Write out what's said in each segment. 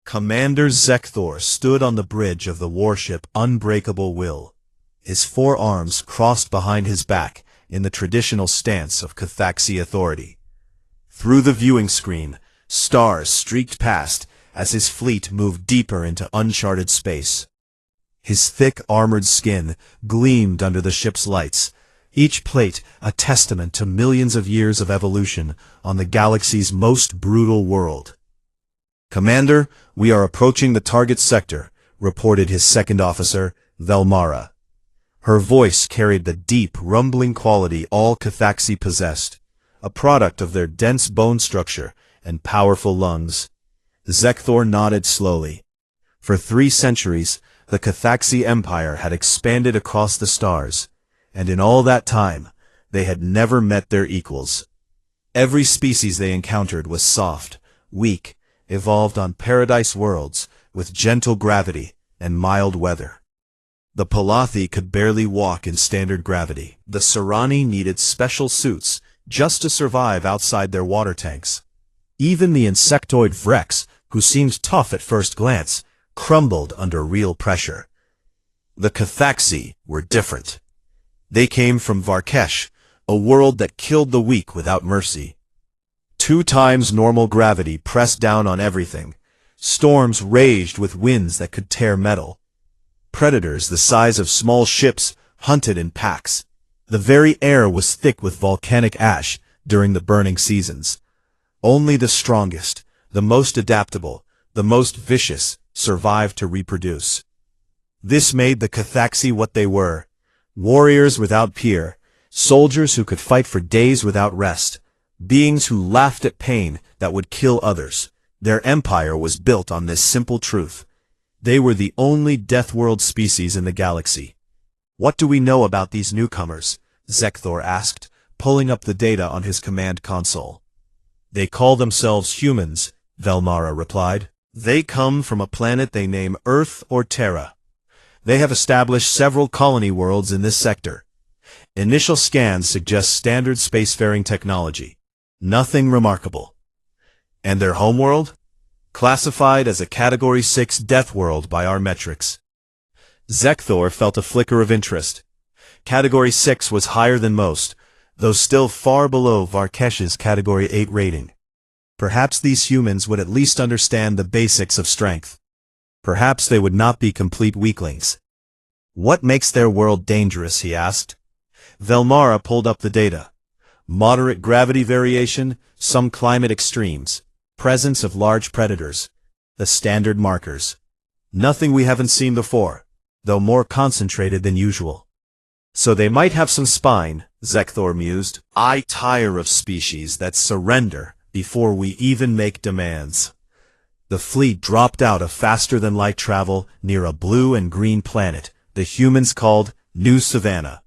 Commander Zekthor stood on the bridge of the warship Unbreakable Will, his forearms crossed behind his back in the traditional stance of Cathaxi authority. Through the viewing screen, stars streaked past as his fleet moved deeper into uncharted space. His thick armored skin gleamed under the ship's lights, each plate a testament to millions of years of evolution on the galaxy's most brutal world. "Commander, we are approaching the target sector," reported his second officer, Velmara. Her voice carried the deep, rumbling quality all Cathaxi possessed, a product of their dense bone structure and powerful lungs. Zekthor nodded slowly. For 3 centuries, the Cathaxi Empire had expanded across the stars, and in all that time, they had never met their equals. Every species they encountered was soft, weak, evolved on paradise worlds with gentle gravity and mild weather. The Palathi could barely walk in standard gravity. The Serani needed special suits just to survive outside their water tanks. Even the insectoid Vrex, who seemed tough at first glance, crumbled under real pressure. The Cathaxi were different. They came from Varkesh, a world that killed the weak without mercy. 2 times normal gravity pressed down on everything. Storms raged with winds that could tear metal. Predators the size of small ships hunted in packs. The very air was thick with volcanic ash during the burning seasons. Only the strongest, the most adaptable, the most vicious survived to reproduce. This made the Cathaxi what they were: warriors without peer, soldiers who could fight for days without rest, beings who laughed at pain that would kill others. Their empire was built on this simple truth. They were the only Deathworld species in the galaxy. "What do we know about these newcomers?" Zekthor asked, pulling up the data on his command console. "They call themselves humans," Velmara replied. "They come from a planet they name Earth or Terra. They have established several colony worlds in this sector. Initial scans suggest standard spacefaring technology. Nothing remarkable. And their homeworld? Classified as a Category 6 death world by our metrics." Zekthor felt a flicker of interest. Category 6 was higher than most, though still far below Varkesh's Category 8 rating. Perhaps these humans would at least understand the basics of strength. Perhaps they would not be complete weaklings. "What makes their world dangerous?" he asked. Velmara pulled up the data. Moderate gravity variation, some climate extremes, presence of large predators, the standard markers. Nothing we haven't seen before, though more concentrated than usual. "So they might have some spine," Zekthor mused. "I tire of species that surrender before we even make demands." The fleet dropped out of faster-than-light travel near a blue and green planet the humans called New Savannah.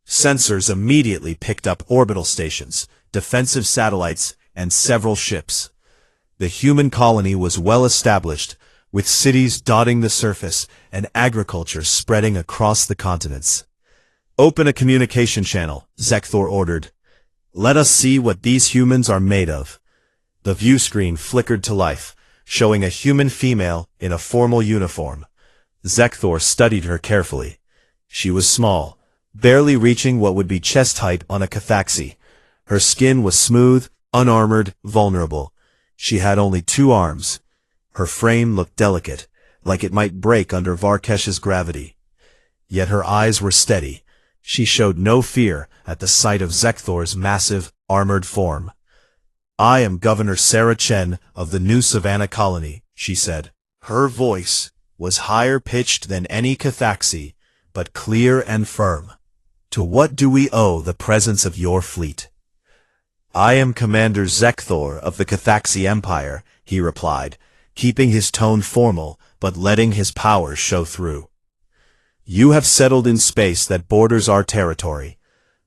Sensors immediately picked up orbital stations, defensive satellites, and several ships. The human colony was well established, with cities dotting the surface and agriculture spreading across the continents. "Open a communication channel," Zekthor ordered. "Let us see what these humans are made of." The view screen flickered to life, showing a human female in a formal uniform. Zekthor studied her carefully. She was small, barely reaching what would be chest height on a Cathaxi. Her skin was smooth, unarmored, vulnerable. She had only 2 arms. Her frame looked delicate, like it might break under Varkesh's gravity. Yet her eyes were steady. She showed no fear at the sight of Zekthor's massive, armored form. "I am Governor Sarah Chen of the New Savannah Colony," she said. Her voice was higher-pitched than any Cathaxi, but clear and firm. "To what do we owe the presence of your fleet?" "I am Commander Zekthor of the Cathaxi Empire," he replied, keeping his tone formal but letting his power show through. "You have settled in space that borders our territory.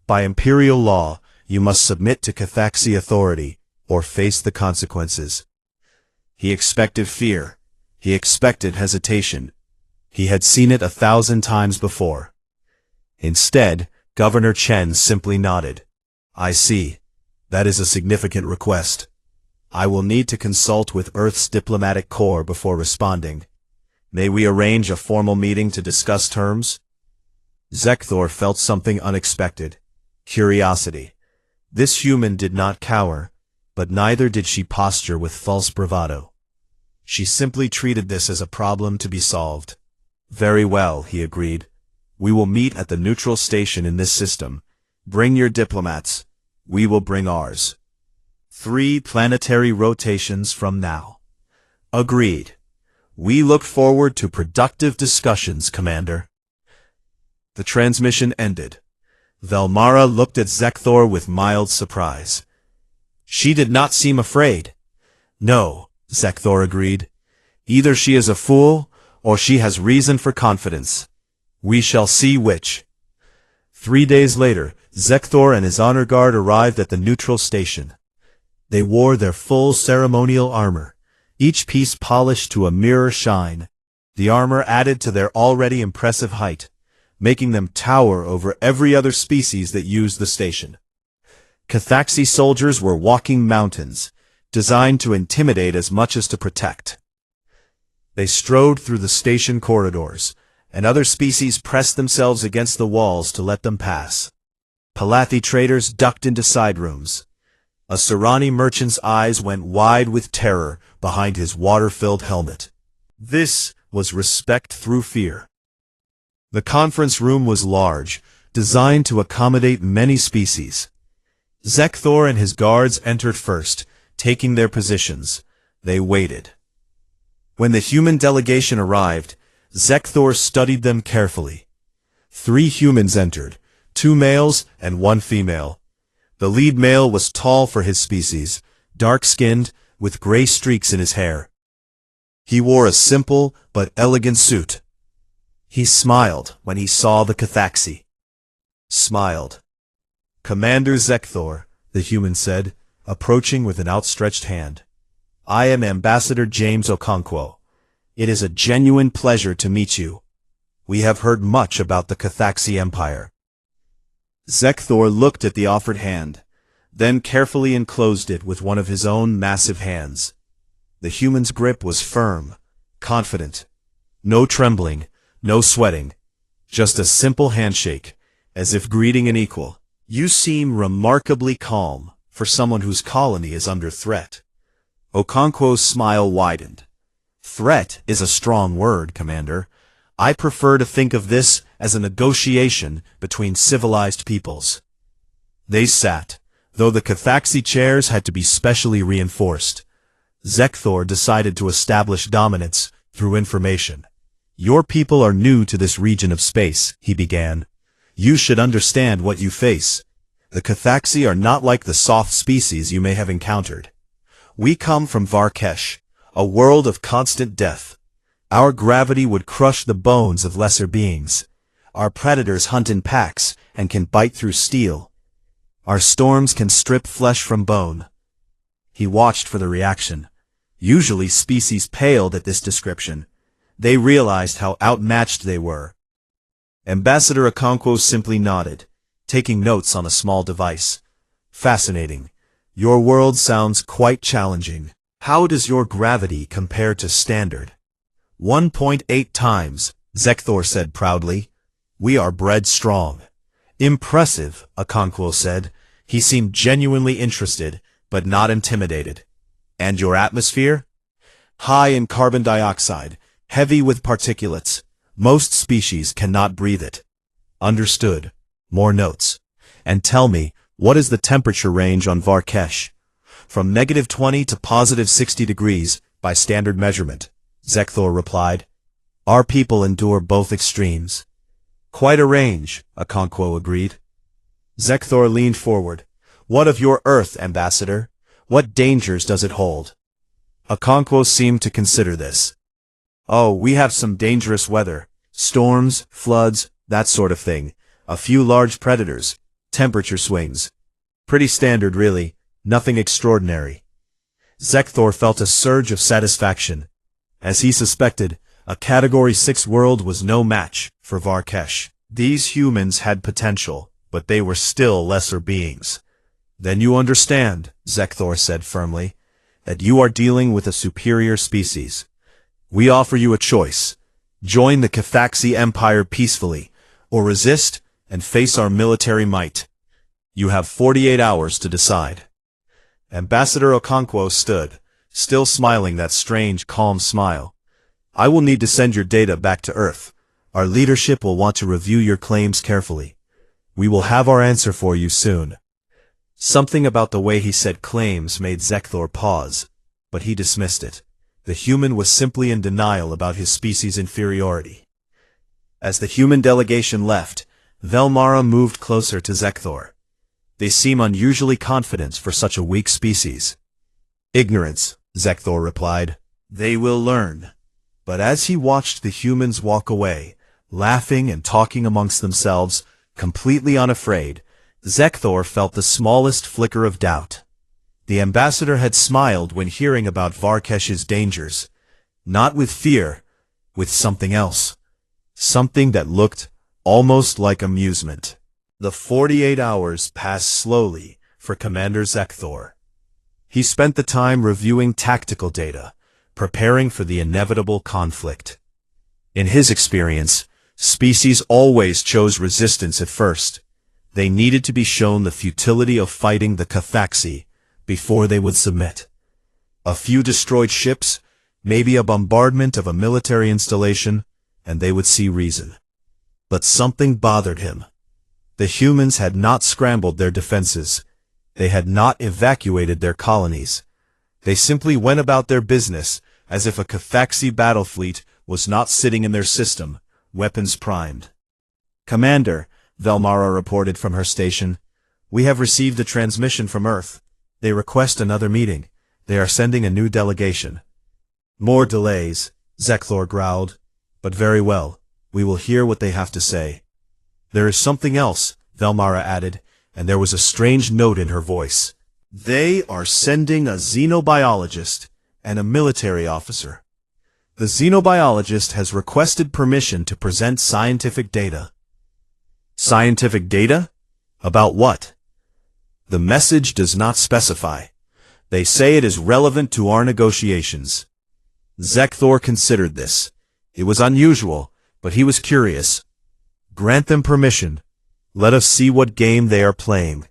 By imperial law, you must submit to Cathaxi authority or face the consequences." He expected fear. He expected hesitation. He had seen it 1,000 times before. Instead, Governor Chen simply nodded. "I see. That is a significant request. I will need to consult with Earth's diplomatic corps before responding. May we arrange a formal meeting to discuss terms? Zekthor felt something unexpected. Curiosity. This human did not cower, but neither did she posture with false bravado. She simply treated this as a problem to be solved. Very well, he agreed. We will meet at the neutral station in this system. Bring your diplomats. We will bring ours. 3 planetary rotations from now. Agreed. We look forward to productive discussions, Commander. The transmission ended. Velmara looked at Zekthor with mild surprise. She did not seem afraid. No, Zekthor agreed. Either she is a fool, or she has reason for confidence. We shall see which. 3 days later, Zekthor and his honor guard arrived at the neutral station. They wore their full ceremonial armor, each piece polished to a mirror shine. The armor added to their already impressive height, making them tower over every other species that used the station. Cathaxi soldiers were walking mountains, designed to intimidate as much as to protect. They strode through the station corridors, and other species pressed themselves against the walls to let them pass. Palathi traders ducked into side rooms. A Serani merchant's eyes went wide with terror behind his water-filled helmet. This was respect through fear. The conference room was large, designed to accommodate many species. Zekthor and his guards entered first, taking their positions. They waited. When the human delegation arrived, Zekthor studied them carefully. 3 humans entered, 2 males and 1 female. The lead male was tall for his species, dark-skinned, with gray streaks in his hair. He wore a simple but elegant suit. He smiled when he saw the Cathaxi. Smiled. Commander Zekthor, the human said, approaching with an outstretched hand. I am Ambassador James Okonkwo. It is a genuine pleasure to meet you. We have heard much about the Cathaxi Empire. Zekthor looked at the offered hand, then carefully enclosed it with one of his own massive hands. The human's grip was firm, confident. No trembling, no sweating. Just a simple handshake, as if greeting an equal. You seem remarkably calm for someone whose colony is under threat. Okonkwo's smile widened. Threat is a strong word, Commander. I prefer to think of this as a negotiation between civilized peoples. They sat, though the Cathaxi chairs had to be specially reinforced. Zekthor decided to establish dominance through information. Your people are new to this region of space, he began. You should understand what you face. The Cathaxi are not like the soft species you may have encountered. We come from Varkesh, a world of constant death. Our gravity would crush the bones of lesser beings. Our predators hunt in packs and can bite through steel. Our storms can strip flesh from bone. He watched for the reaction. Usually species paled at this description. They realized how outmatched they were. Ambassador Okonkwo simply nodded, taking notes on a small device. Fascinating. Your world sounds quite challenging. How does your gravity compare to standard? 1.8 times, Zekthor said proudly. We are bred strong. Impressive, Okonkwo said. He seemed genuinely interested, but not intimidated. And your atmosphere? High in carbon dioxide, heavy with particulates. Most species cannot breathe it. Understood. More notes. And tell me, what is the temperature range on Varkesh? From -20 to +60 degrees, by standard measurement, Zekthor replied. Our people endure both extremes. Quite a range, Okonkwo agreed. Zekthor leaned forward. What of your Earth, Ambassador? What dangers does it hold? Okonkwo seemed to consider this. Oh, we have some dangerous weather. Storms, floods, that sort of thing. A few large predators. Temperature swings. Pretty standard, really. Nothing extraordinary. Zekthor felt a surge of satisfaction. As he suspected, a Category 6 world was no match for Varkesh. These humans had potential, but they were still lesser beings. Then you understand, Zekthor said firmly. that you are dealing with a superior species. We offer you a choice. Join the Cathaxi Empire peacefully, or resist and face our military might. You have 48 hours to decide. Ambassador Okonkwo stood, still smiling that strange, calm smile. I will need to send your data back to Earth. Our leadership will want to review your claims carefully. We will have our answer for you soon. Something about the way he said claims made Zekthor pause, but he dismissed it. The human was simply in denial about his species' inferiority. As the human delegation left, Velmara moved closer to Zekthor. They seem unusually confident for such a weak species. Ignorance, Zekthor replied. They will learn. But as he watched the humans walk away, laughing and talking amongst themselves, completely unafraid, Zekthor felt the smallest flicker of doubt. The ambassador had smiled when hearing about Varkesh's dangers. Not with fear, with something else. Something that looked almost like amusement. The 48 hours passed slowly for Commander Zekthor. He spent the time reviewing tactical data, preparing for the inevitable conflict. In his experience, species always chose resistance at first. They needed to be shown the futility of fighting the Cathaxi before they would submit. A few destroyed ships, maybe a bombardment of a military installation, and they would see reason. But something bothered him. The humans had not scrambled their defenses. They had not evacuated their colonies. They simply went about their business as if a Cathaxi battle fleet was not sitting in their system, weapons primed. Commander, Velmara reported from her station, we have received a transmission from Earth. They request another meeting. They are sending a new delegation. More delays, Zekthor growled. But very well, we will hear what they have to say. There is something else, Velmara added, and there was a strange note in her voice. They are sending a xenobiologist and a military officer. The xenobiologist has requested permission to present scientific data. Scientific data? About what? The message does not specify. They say it is relevant to our negotiations. Zekthor considered this. It was unusual, but he was curious. Grant them permission. Let us see what game they are playing.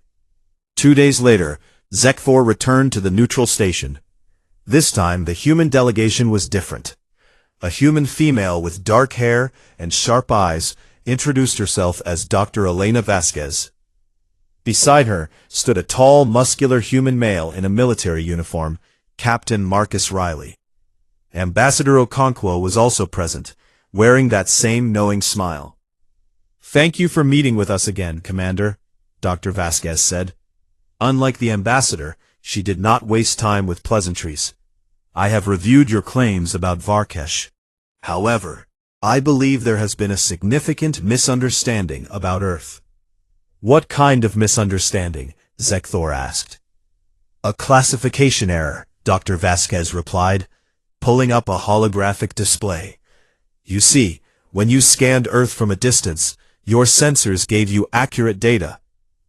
2 days later, Zekthor returned to the neutral station. This time, the human delegation was different. A human female with dark hair and sharp eyes introduced herself as Dr. Elena Vasquez. Beside her stood a tall, muscular human male in a military uniform, Captain Marcus Riley. Ambassador Okonkwo was also present, wearing that same knowing smile. Thank you for meeting with us again, Commander, Dr. Vasquez said. Unlike the ambassador, she did not waste time with pleasantries. I have reviewed your claims about Varkesh. However, I believe there has been a significant misunderstanding about Earth. What kind of misunderstanding? Zekthor asked. A classification error, Dr. Vasquez replied, pulling up a holographic display. You see, when you scanned Earth from a distance, your sensors gave you accurate data.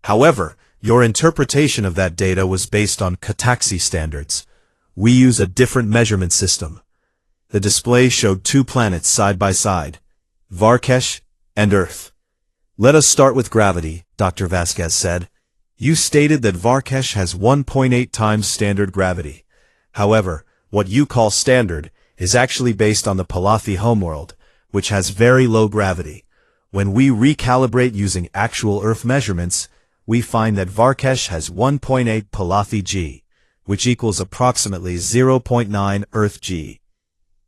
However, your interpretation of that data was based on Cathaxi standards. We use a different measurement system. The display showed 2 planets side by side, Varkesh and Earth. Let us start with gravity, Dr. Vasquez said. You stated that Varkesh has 1.8 times standard gravity. However, what you call standard is actually based on the Palathi homeworld, which has very low gravity. When we recalibrate using actual Earth measurements, we find that Varkesh has 1.8 Palathi G, which equals approximately 0.9 Earth G.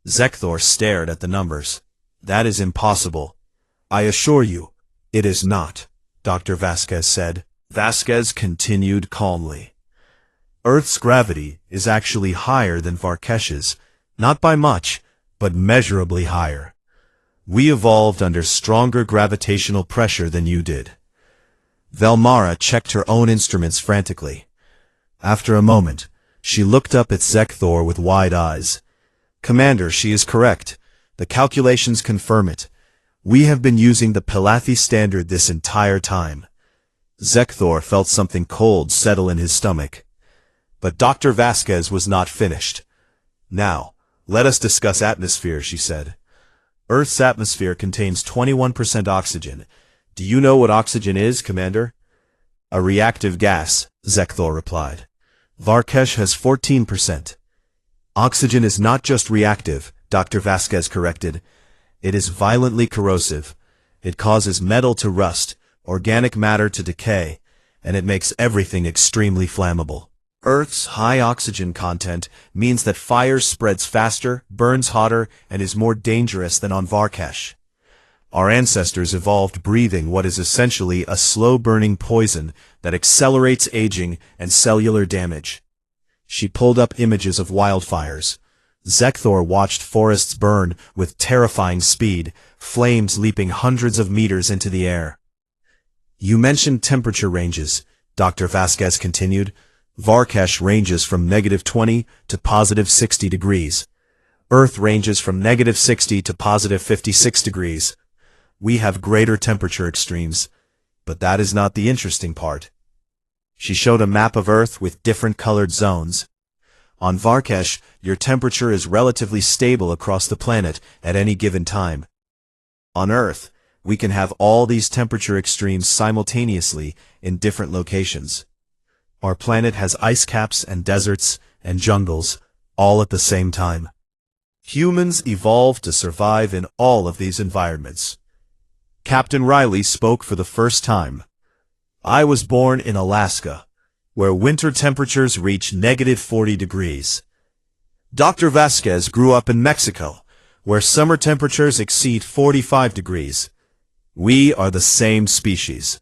Zekthor stared at the numbers. That is impossible. I assure you, it is not, Dr. Vasquez said. Vasquez continued calmly. Earth's gravity is actually higher than Varkesh's, not by much, but measurably higher. We evolved under stronger gravitational pressure than you did. Velmara checked her own instruments frantically. After a moment, she looked up at Zekthor with wide eyes. Commander, she is correct. The calculations confirm it. We have been using the Palathi standard this entire time. Zekthor felt something cold settle in his stomach. But Dr. Vasquez was not finished. "Now, let us discuss atmosphere," she said. "Earth's atmosphere contains 21% oxygen. Do you know what oxygen is, Commander?" "A reactive gas," Zekthor replied. "Varkesh has 14%. "Oxygen is not just reactive," Dr. Vasquez corrected. "It is violently corrosive. It causes metal to rust, organic matter to decay, and it makes everything extremely flammable. Earth's high oxygen content means that fire spreads faster, burns hotter, and is more dangerous than on Varkesh. Our ancestors evolved breathing what is essentially a slow-burning poison that accelerates aging and cellular damage." She pulled up images of wildfires. Zekthor watched forests burn with terrifying speed, flames leaping hundreds of meters into the air. "You mentioned temperature ranges," Dr. Vasquez continued. "Varkesh ranges from -20 to +60 degrees. Earth ranges from -60 to +56 degrees. We have greater temperature extremes, but that is not the interesting part." She showed a map of Earth with different colored zones. "On Varkesh, your temperature is relatively stable across the planet at any given time. On Earth, we can have all these temperature extremes simultaneously in different locations. Our planet has ice caps and deserts and jungles, all at the same time. Humans evolved to survive in all of these environments." Captain Riley spoke for the first time. "I was born in Alaska, where winter temperatures reach -40 degrees. Dr. Vasquez grew up in Mexico, where summer temperatures exceed 45 degrees. We are the same species."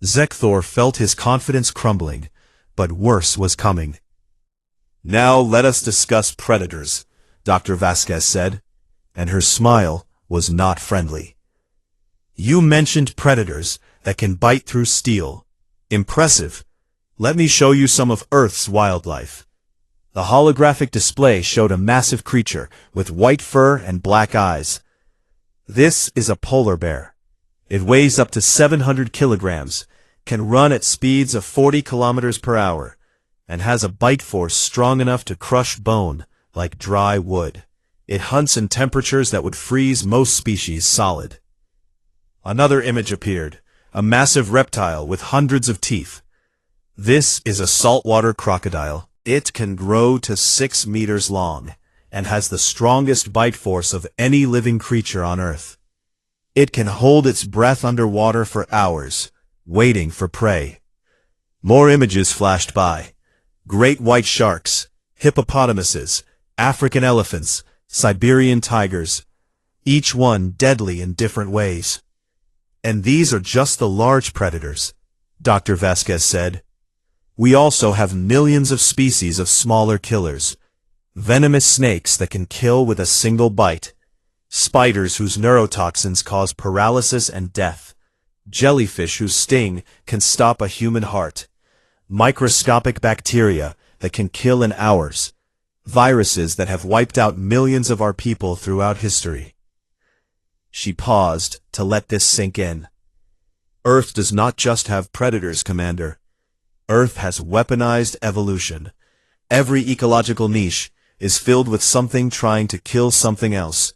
Zekthor felt his confidence crumbling, but worse was coming. "Now let us discuss predators," Dr. Vasquez said, and her smile was not friendly. "You mentioned predators that can bite through steel. Impressive. Let me show you some of Earth's wildlife." The holographic display showed a massive creature with white fur and black eyes. "This is a polar bear. It weighs up to 700 kilograms, can run at speeds of 40 kilometers per hour, and has a bite force strong enough to crush bone like dry wood. It hunts in temperatures that would freeze most species solid." Another image appeared, a massive reptile with hundreds of teeth. "This is a saltwater crocodile. It can grow to 6 meters long, and has the strongest bite force of any living creature on Earth. It can hold its breath underwater for hours, waiting for prey." More images flashed by. Great white sharks, hippopotamuses, African elephants, Siberian tigers, each one deadly in different ways. "And these are just the large predators," Dr. Vasquez said. "We also have millions of species of smaller killers. Venomous snakes that can kill with a single bite. Spiders whose neurotoxins cause paralysis and death. Jellyfish whose sting can stop a human heart. Microscopic bacteria that can kill in hours. Viruses that have wiped out millions of our people throughout history." She paused to let this sink in. "Earth does not just have predators, Commander. Earth has weaponized evolution. Every ecological niche is filled with something trying to kill something else.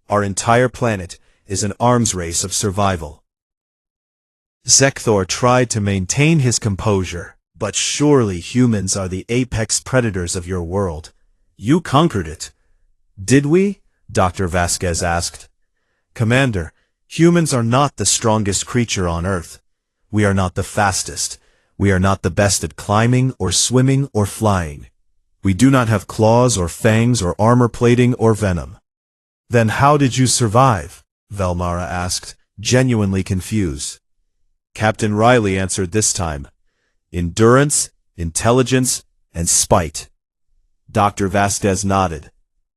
Our entire planet is an arms race of survival." Zekthor tried to maintain his composure. "But surely humans are the apex predators of your world. You conquered it." "Did we?" Dr. Vasquez asked. "Commander, humans are not the strongest creature on Earth. We are not the fastest. We are not the best at climbing or swimming or flying. We do not have claws or fangs or armor plating or venom." "Then how did you survive?" Velmara asked, genuinely confused. Captain Riley answered this time. "Endurance, intelligence, and spite." Dr. Vasquez nodded.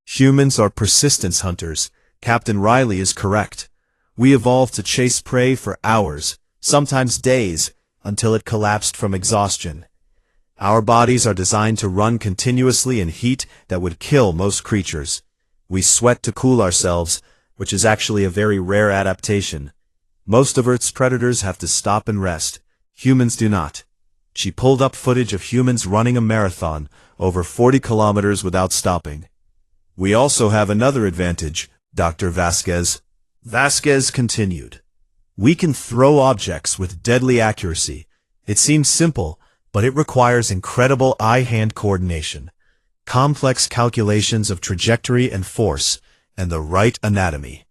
"Humans are persistence hunters. Captain Riley is correct. We evolved to chase prey for hours, sometimes days, until it collapsed from exhaustion. Our bodies are designed to run continuously in heat that would kill most creatures. We sweat to cool ourselves, which is actually a very rare adaptation. Most of Earth's predators have to stop and rest. Humans do not. She pulled up footage of humans running a marathon over 40 kilometers without stopping. We also have another advantage, Dr. Vasquez. Vasquez continued. We can throw objects with deadly accuracy. It seems simple, but it requires incredible eye-hand coordination, complex calculations of trajectory and force, and the right anatomy.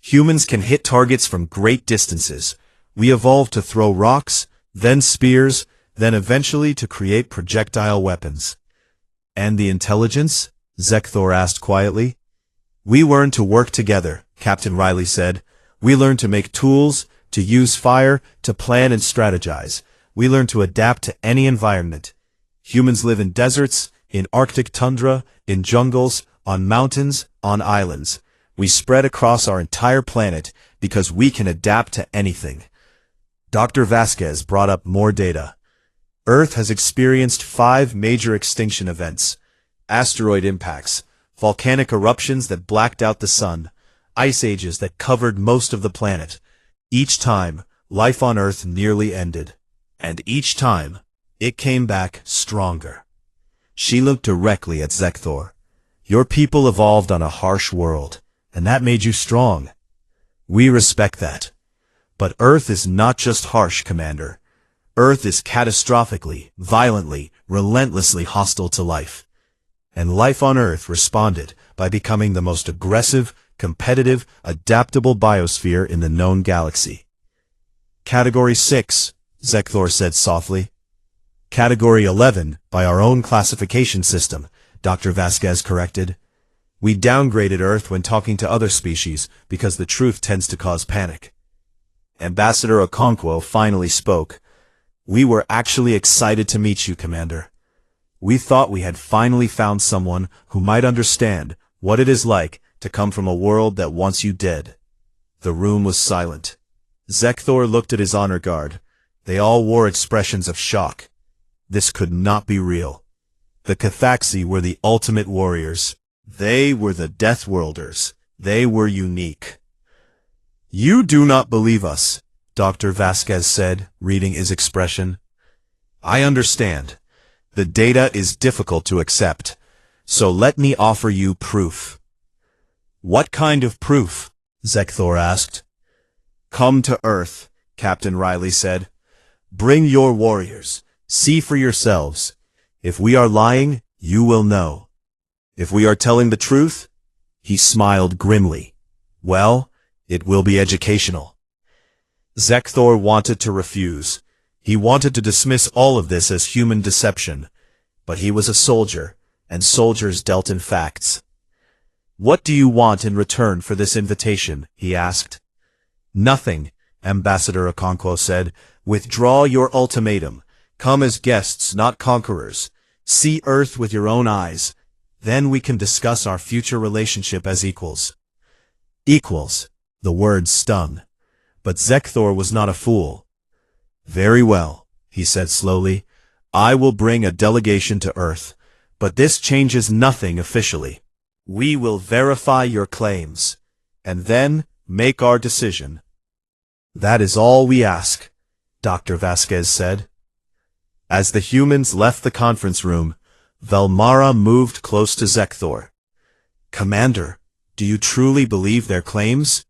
Humans can hit targets from great distances. We evolved to throw rocks, then spears, then eventually to create projectile weapons. And the intelligence? Zekthor asked quietly. We learned to work together, Captain Riley said. We learned to make tools, to use fire, to plan and strategize. We learned to adapt to any environment. Humans live in deserts, in Arctic tundra, in jungles, on mountains, on islands. We spread across our entire planet because we can adapt to anything. Dr. Vasquez brought up more data. Earth has experienced 5 major extinction events: asteroid impacts, volcanic eruptions that blacked out the sun, ice ages that covered most of the planet. Each time, life on Earth nearly ended. And each time, it came back stronger. She looked directly at Zekthor. Your people evolved on a harsh world, and that made you strong. We respect that. But Earth is not just harsh, Commander. Earth is catastrophically, violently, relentlessly hostile to life. And life on Earth responded by becoming the most aggressive, competitive, adaptable biosphere in the known galaxy. Category 6, Zekthor said softly. Category 11, by our own classification system, Dr. Vasquez corrected. We downgraded Earth when talking to other species because the truth tends to cause panic. Ambassador Okonkwo finally spoke. We were actually excited to meet you, Commander. We thought we had finally found someone who might understand what it is like to come from a world that wants you dead. The room was silent. Zekthor looked at his honor guard. They all wore expressions of shock. This could not be real. The Cathaxi were the ultimate warriors. They were the Deathworlders. They were unique. You do not believe us, Dr. Vasquez said, reading his expression. I understand. The data is difficult to accept, so let me offer you proof. What kind of proof? Zekthor asked. Come to Earth, Captain Riley said. Bring your warriors. See for yourselves. If we are lying, you will know. If we are telling the truth, he smiled grimly. Well, it will be educational. Zekthor wanted to refuse. He wanted to dismiss all of this as human deception. But he was a soldier, and soldiers dealt in facts. What do you want in return for this invitation? He asked. Nothing, Ambassador Okonkwo said. Withdraw your ultimatum. Come as guests, not conquerors. See Earth with your own eyes. Then we can discuss our future relationship as equals. Equals. The word stung. But Zekthor was not a fool. Very well, he said slowly. I will bring a delegation to Earth, but this changes nothing officially. We will verify your claims, and then make our decision. That is all we ask, Dr. Vasquez said. As the humans left the conference room, Velmara moved close to Zekthor. Commander, do you truly believe their claims?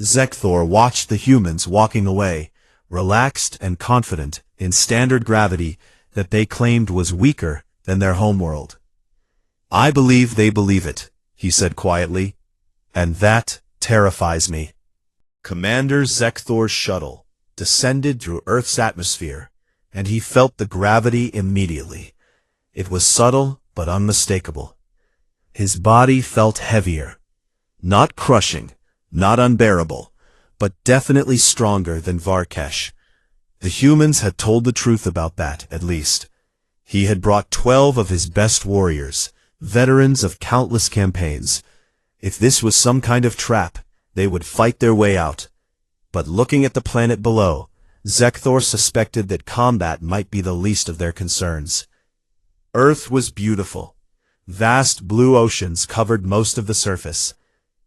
Zekthor watched the humans walking away, relaxed and confident in standard gravity that they claimed was weaker than their homeworld. I believe they believe it, he said quietly, and that terrifies me. Commander Zekthor's shuttle descended through Earth's atmosphere, and he felt the gravity immediately. It was subtle but unmistakable. His body felt heavier, not crushing, not unbearable, but definitely stronger than Varkesh. The humans had told the truth about that, at least. He had brought 12 of his best warriors, veterans of countless campaigns. If this was some kind of trap, they would fight their way out. But looking at the planet below, Zekthor suspected that combat might be the least of their concerns. Earth was beautiful. Vast blue oceans covered most of the surface.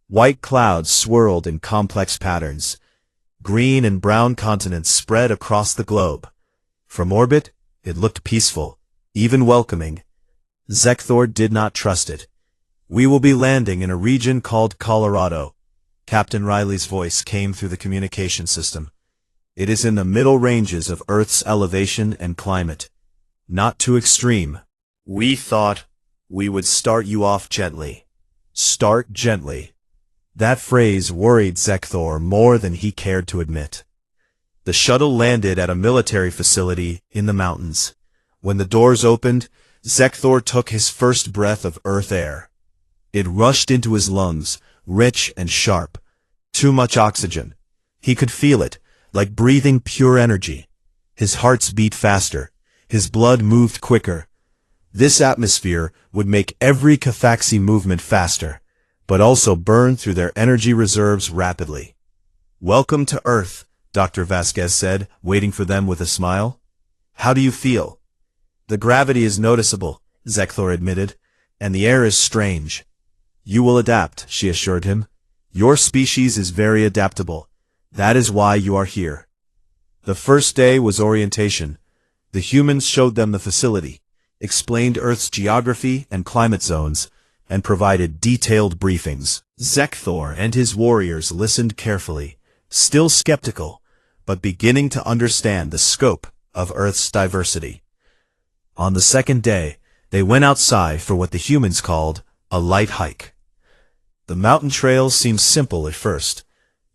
White clouds swirled in complex patterns. Green and brown continents spread across the globe. From orbit, it looked peaceful, even welcoming. Zekthor did not trust it. "We will be landing in a region called Colorado." Captain Riley's voice came through the communication system. "It is in the middle ranges of Earth's elevation and climate. Not too extreme. We thought we would start you off gently." Start gently. That phrase worried Zekthor more than he cared to admit. The shuttle landed at a military facility in the mountains. When the doors opened, Zekthor took his first breath of Earth air. It rushed into his lungs, rich and sharp. Too much oxygen. He could feel it, like breathing pure energy. His hearts beat faster. His blood moved quicker. This atmosphere would make every Cathaxi movement faster, but also burn through their energy reserves rapidly. "Welcome to Earth," Dr. Vasquez said, waiting for them with a smile. "How do you feel?" "The gravity is noticeable," Zekthor admitted, "and the air is strange." "You will adapt," she assured him. "Your species is very adaptable. That is why you are here." The first day was orientation. The humans showed them the facility, explained Earth's geography and climate zones, and provided detailed briefings. Zekthor and his warriors listened carefully, still skeptical, but beginning to understand the scope of Earth's diversity. On the second day, they went outside for what the humans called a light hike. The mountain trails seemed simple at first.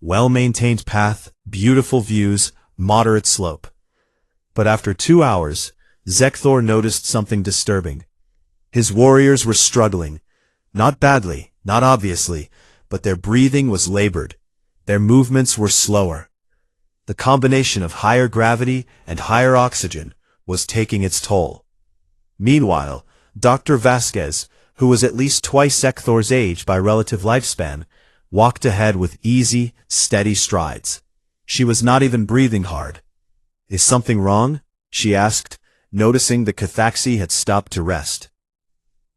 Well-maintained path, beautiful views, moderate slope. But after 2 hours, Zekthor noticed something disturbing. His warriors were struggling. Not badly, not obviously, but their breathing was labored. Their movements were slower. The combination of higher gravity and higher oxygen was taking its toll. Meanwhile, Dr. Vasquez, who was at least twice Zekthor's age by relative lifespan, walked ahead with easy, steady strides. She was not even breathing hard. "Is something wrong?" she asked, noticing the Cathaxi had stopped to rest.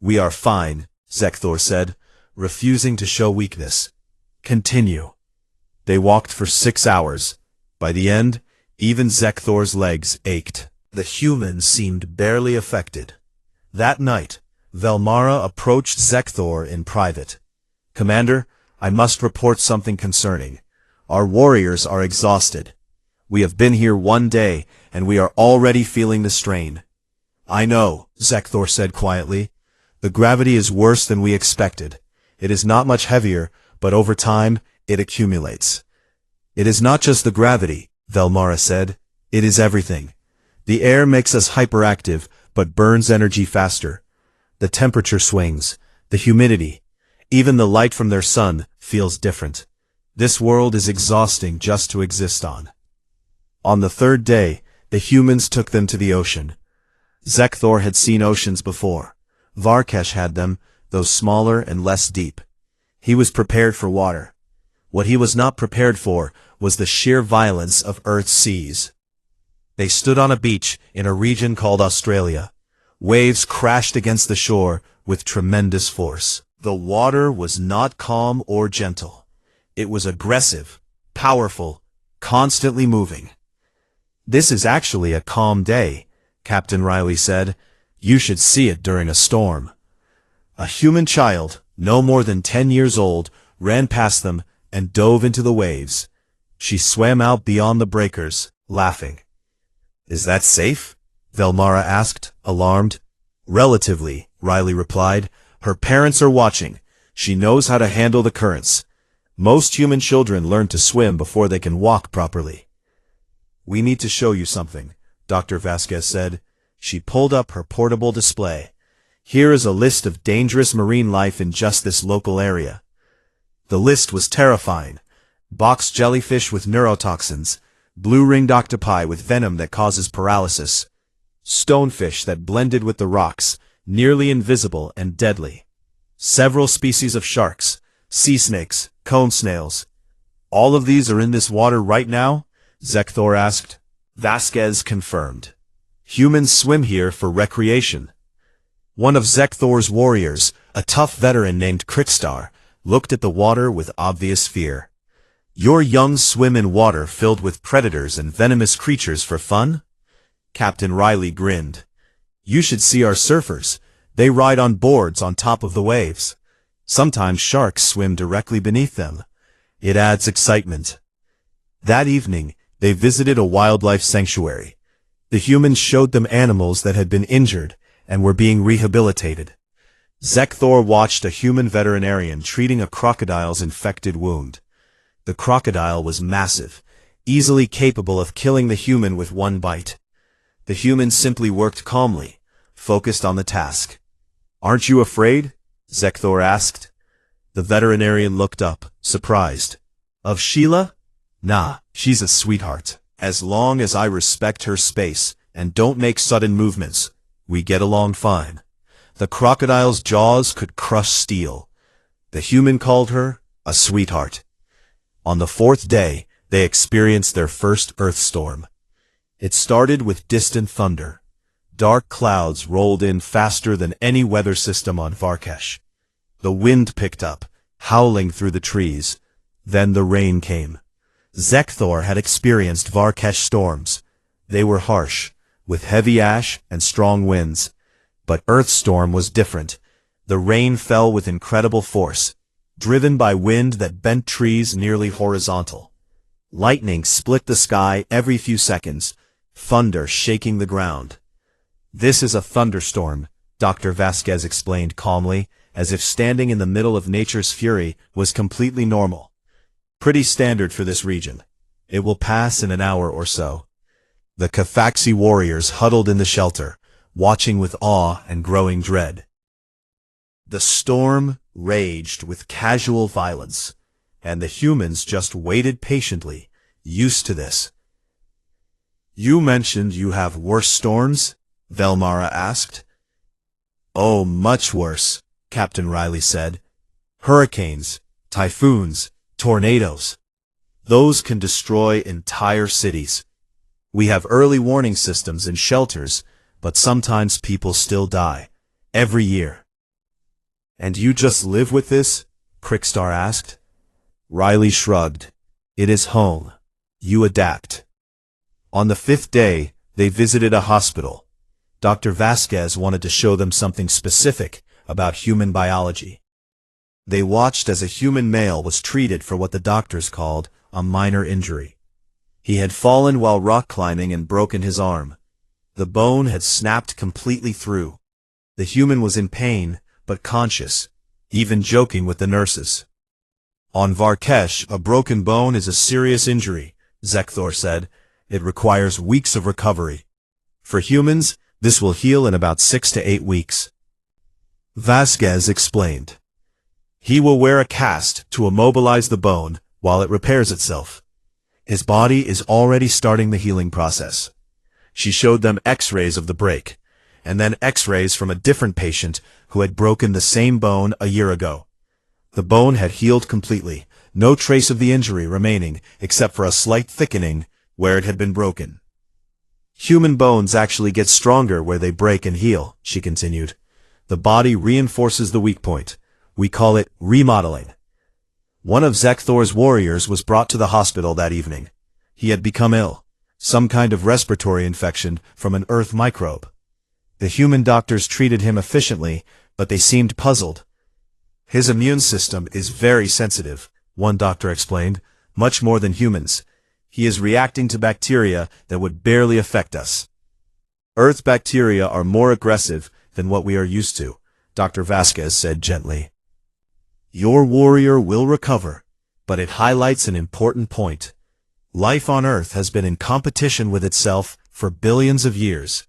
"We are fine," Zekthor said, refusing to show weakness. "Continue." They walked for 6 hours. By the end, even Zekthor's legs ached. The humans seemed barely affected. That night, Velmara approached Zekthor in private. "Commander, I must report something concerning. Our warriors are exhausted. We have been here 1 day, and we are already feeling the strain." "I know," Zekthor said quietly. "The gravity is worse than we expected. It is not much heavier, but over time, it accumulates." "It is not just the gravity," Velmara said. "It is everything. The air makes us hyperactive, but burns energy faster. The temperature swings, the humidity, even the light from their sun feels different. This world is exhausting just to exist on." On the third day, the humans took them to the ocean. Zekthor had seen oceans before. Varkesh had them, though smaller and less deep. He was prepared for water. What he was not prepared for was the sheer violence of Earth's seas. They stood on a beach in a region called Australia. Waves crashed against the shore with tremendous force. The water was not calm or gentle. It was aggressive, powerful, constantly moving. "This is actually a calm day," Captain Riley said. "You should see it during a storm." A human child, no more than 10 years old, ran past them and dove into the waves. She swam out beyond the breakers, laughing. "Is that safe?" Velmara asked, alarmed. "Relatively," Riley replied. "Her parents are watching. She knows how to handle the currents. Most human children learn to swim before they can walk properly." "We need to show you something," Dr. Vasquez said. She pulled up her portable display. "Here is a list of dangerous marine life in just this local area." The list was terrifying. Box jellyfish with neurotoxins, blue-ringed octopi with venom that causes paralysis, stonefish that blended with the rocks, nearly invisible and deadly, several species of sharks, sea snakes, cone snails. "All of these are in this water right now?" Zekthor asked. Vasquez confirmed. "Humans swim here for recreation." One of Zekthor's warriors, a tough veteran named Krikstar, looked at the water with obvious fear. "Your young swim in water filled with predators and venomous creatures for fun?" Captain Riley grinned. You should see our surfers. They ride on boards on top of the waves. Sometimes sharks swim directly beneath them. It adds excitement. That evening, they visited a wildlife sanctuary. The humans showed them animals that had been injured and were being rehabilitated. Zekthor watched a human veterinarian treating a crocodile's infected wound. The crocodile was massive, easily capable of killing the human with one bite. The human simply worked calmly, focused on the task. Aren't you afraid? Zekthor asked. The veterinarian looked up, surprised. Of Sheila? Nah, she's a sweetheart. As long as I respect her space and don't make sudden movements, we get along fine. The crocodile's jaws could crush steel. The human called her a sweetheart. On the fourth day, they experienced their first earth storm. It started with distant thunder. Dark clouds rolled in faster than any weather system on Varkesh. The wind picked up, howling through the trees. Then the rain came. Zekthor had experienced Varkesh storms. They were harsh, with heavy ash and strong winds. But Earthstorm was different. The rain fell with incredible force, driven by wind that bent trees nearly horizontal. Lightning split the sky every few seconds, thunder shaking the ground. This is a thunderstorm, Dr. Vasquez explained calmly, as if standing in the middle of nature's fury was completely normal. Pretty standard for this region. It will pass in an hour or so. The Cathaxi warriors huddled in the shelter, watching with awe and growing dread. The storm raged with casual violence, and the humans just waited patiently, used to this. You mentioned you have worse storms? Velmara asked. Oh, much worse, Captain Riley said. Hurricanes, typhoons, tornadoes. Those can destroy entire cities. We have early warning systems and shelters, but sometimes people still die. Every year. And you just live with this? Crickstar asked. Riley shrugged. It is home. You adapt. On the fifth day, they visited a hospital. Dr. Vasquez wanted to show them something specific about human biology. They watched as a human male was treated for what the doctors called a minor injury. He had fallen while rock climbing and broken his arm. The bone had snapped completely through. The human was in pain, but conscious, even joking with the nurses. On Varkesh, a broken bone is a serious injury, Zekthor said. It requires weeks of recovery. For humans, this will heal in about 6 to 8 weeks. Vasquez explained. He will wear a cast to immobilize the bone while it repairs itself. His body is already starting the healing process. She showed them X-rays of the break, and then X-rays from a different patient who had broken the same bone a year ago. The bone had healed completely, no trace of the injury remaining except for a slight thickening where it had been broken. Human bones actually get stronger where they break and heal, she continued. The body reinforces the weak point. We call it remodeling. One of Zekthor's warriors was brought to the hospital that evening. He had become ill, some kind of respiratory infection from an earth microbe. The human doctors treated him efficiently, but they seemed puzzled. His immune system is very sensitive, one doctor explained, much more than humans. He is reacting to bacteria that would barely affect us. Earth bacteria are more aggressive than what we are used to, Dr. Vasquez said gently. Your warrior will recover, but it highlights an important point. Life on Earth has been in competition with itself for billions of years.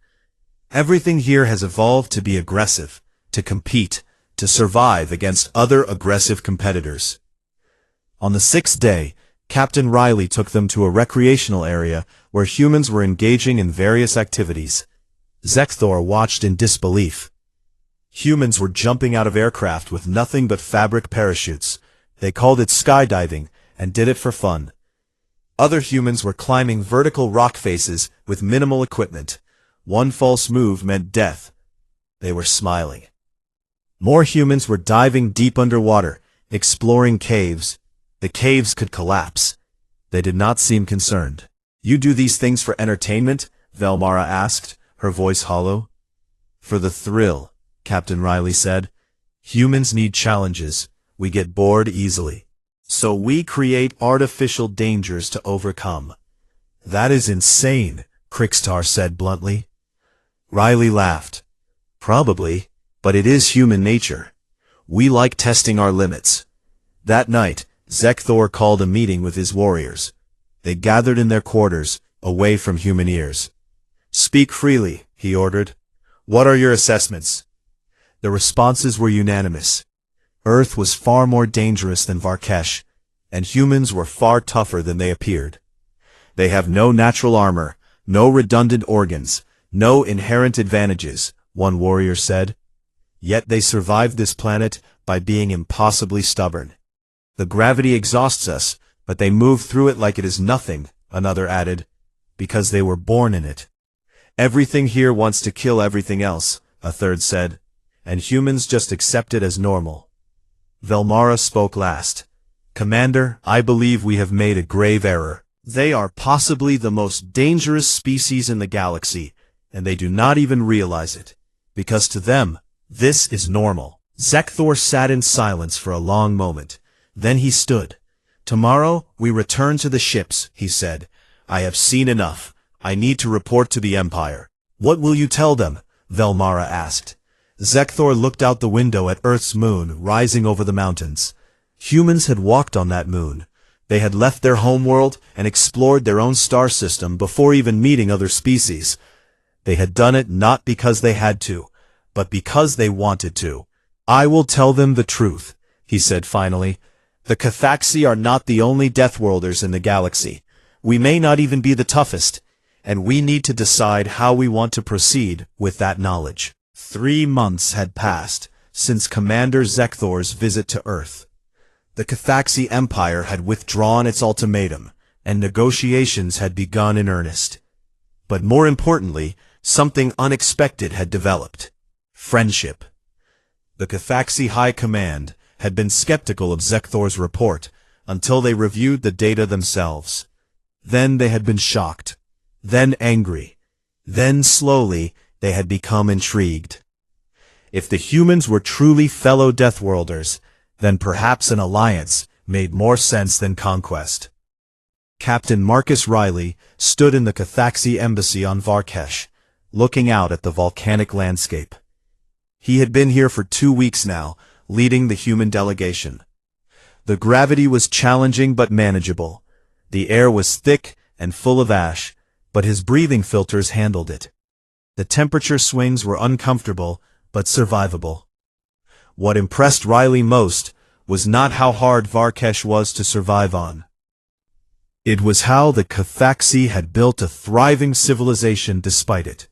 Everything here has evolved to be aggressive, to compete, to survive against other aggressive competitors. On the sixth day, Captain Riley took them to a recreational area where humans were engaging in various activities. Zekthor watched in disbelief. Humans were jumping out of aircraft with nothing but fabric parachutes. They called it skydiving and did it for fun. Other humans were climbing vertical rock faces with minimal equipment. One false move meant death. They were smiling. More humans were diving deep underwater, exploring caves. The caves could collapse. They did not seem concerned. You do these things for entertainment? Velmara asked, her voice hollow. For the thrill, Captain Riley said. Humans need challenges. We get bored easily. So we create artificial dangers to overcome. That is insane, Crickstar said bluntly. Riley laughed. Probably, but it is human nature. We like testing our limits. That night, Zekthor called a meeting with his warriors. They gathered in their quarters, away from human ears. Speak freely, he ordered. What are your assessments? The responses were unanimous. Earth was far more dangerous than Varkesh, and humans were far tougher than they appeared. They have no natural armor, no redundant organs, no inherent advantages, one warrior said. Yet they survived this planet by being impossibly stubborn. The gravity exhausts us, but they move through it like it is nothing, another added, because they were born in it. Everything here wants to kill everything else, a third said, and humans just accept it as normal. Velmara spoke last. Commander, I believe we have made a grave error. They are possibly the most dangerous species in the galaxy, and they do not even realize it, because to them, this is normal. Zekthor sat in silence for a long moment. Then he stood. Tomorrow, we return to the ships, he said. I have seen enough. I need to report to the Empire. What will you tell them? Velmara asked. Zekthor looked out the window at Earth's moon rising over the mountains. Humans had walked on that moon. They had left their homeworld and explored their own star system before even meeting other species. They had done it not because they had to, but because they wanted to. I will tell them the truth, he said finally. The Cathaxi are not the only Deathworlders in the galaxy. We may not even be the toughest, and we need to decide how we want to proceed with that knowledge. 3 months had passed since Commander Zekthor's visit to Earth. The Cathaxi Empire had withdrawn its ultimatum, and negotiations had begun in earnest. But more importantly, something unexpected had developed. Friendship. The Cathaxi High Command had been skeptical of Zekthor's report until they reviewed the data themselves. Then they had been shocked, then angry, then slowly they had become intrigued. If the humans were truly fellow Deathworlders, then perhaps an alliance made more sense than conquest. Captain Marcus Riley stood in the Cathaxi embassy on Varkesh, looking out at the volcanic landscape. He had been here for 2 weeks now, leading the human delegation. The gravity was challenging but manageable. The air was thick and full of ash, but his breathing filters handled it. The temperature swings were uncomfortable, but survivable. What impressed Riley most was not how hard Varkesh was to survive on. It was how the Cathaxi had built a thriving civilization despite it.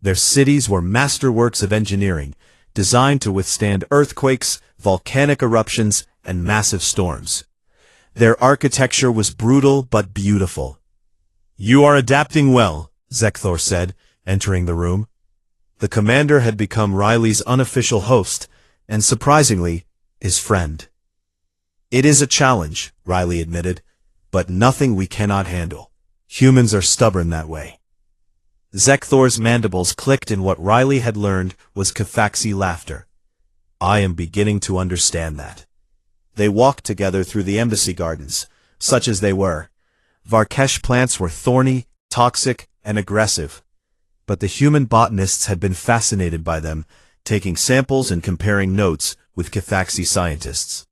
Their cities were masterworks of engineering, designed to withstand earthquakes, volcanic eruptions, and massive storms. Their architecture was brutal but beautiful. You are adapting well, Zekthor said, entering the room. The commander had become Riley's unofficial host, and surprisingly, his friend. It is a challenge, Riley admitted, but nothing we cannot handle. Humans are stubborn that way. Zekthor's mandibles clicked in what Riley had learned was Cathaxi laughter. I am beginning to understand that. They walked together through the embassy gardens, such as they were. Varkesh plants were thorny, toxic, and aggressive. But the human botanists had been fascinated by them, taking samples and comparing notes with Cathaxi scientists.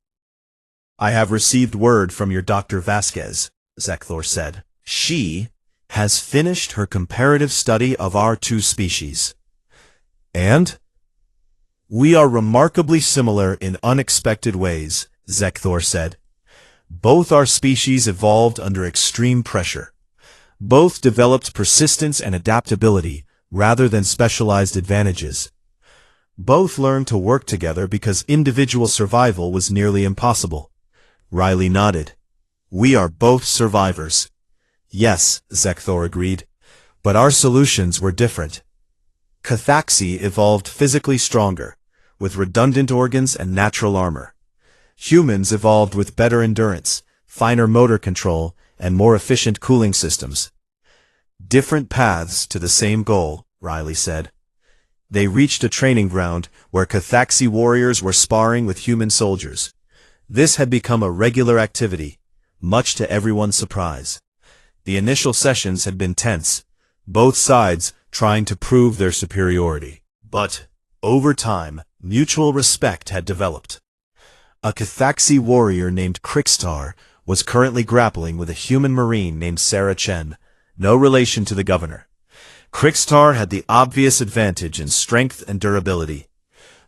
I have received word from your Dr. Vasquez, Zekthor said. She has finished her comparative study of our 2 species. And? We are remarkably similar in unexpected ways, Zekthor said. Both our species evolved under extreme pressure. Both developed persistence and adaptability rather than specialized advantages. Both learned to work together because individual survival was nearly impossible. Riley nodded. We are both survivors. Yes, Zekthor agreed, but our solutions were different. Cathaxi evolved physically stronger, with redundant organs and natural armor. Humans evolved with better endurance, finer motor control, and more efficient cooling systems. Different paths to the same goal, Riley said. They reached a training ground where Cathaxi warriors were sparring with human soldiers. This had become a regular activity, much to everyone's surprise. The initial sessions had been tense, both sides trying to prove their superiority. But, over time, mutual respect had developed. A Cathaxi warrior named Krikstar was currently grappling with a human marine named Sarah Chen, no relation to the governor. Krikstar had the obvious advantage in strength and durability,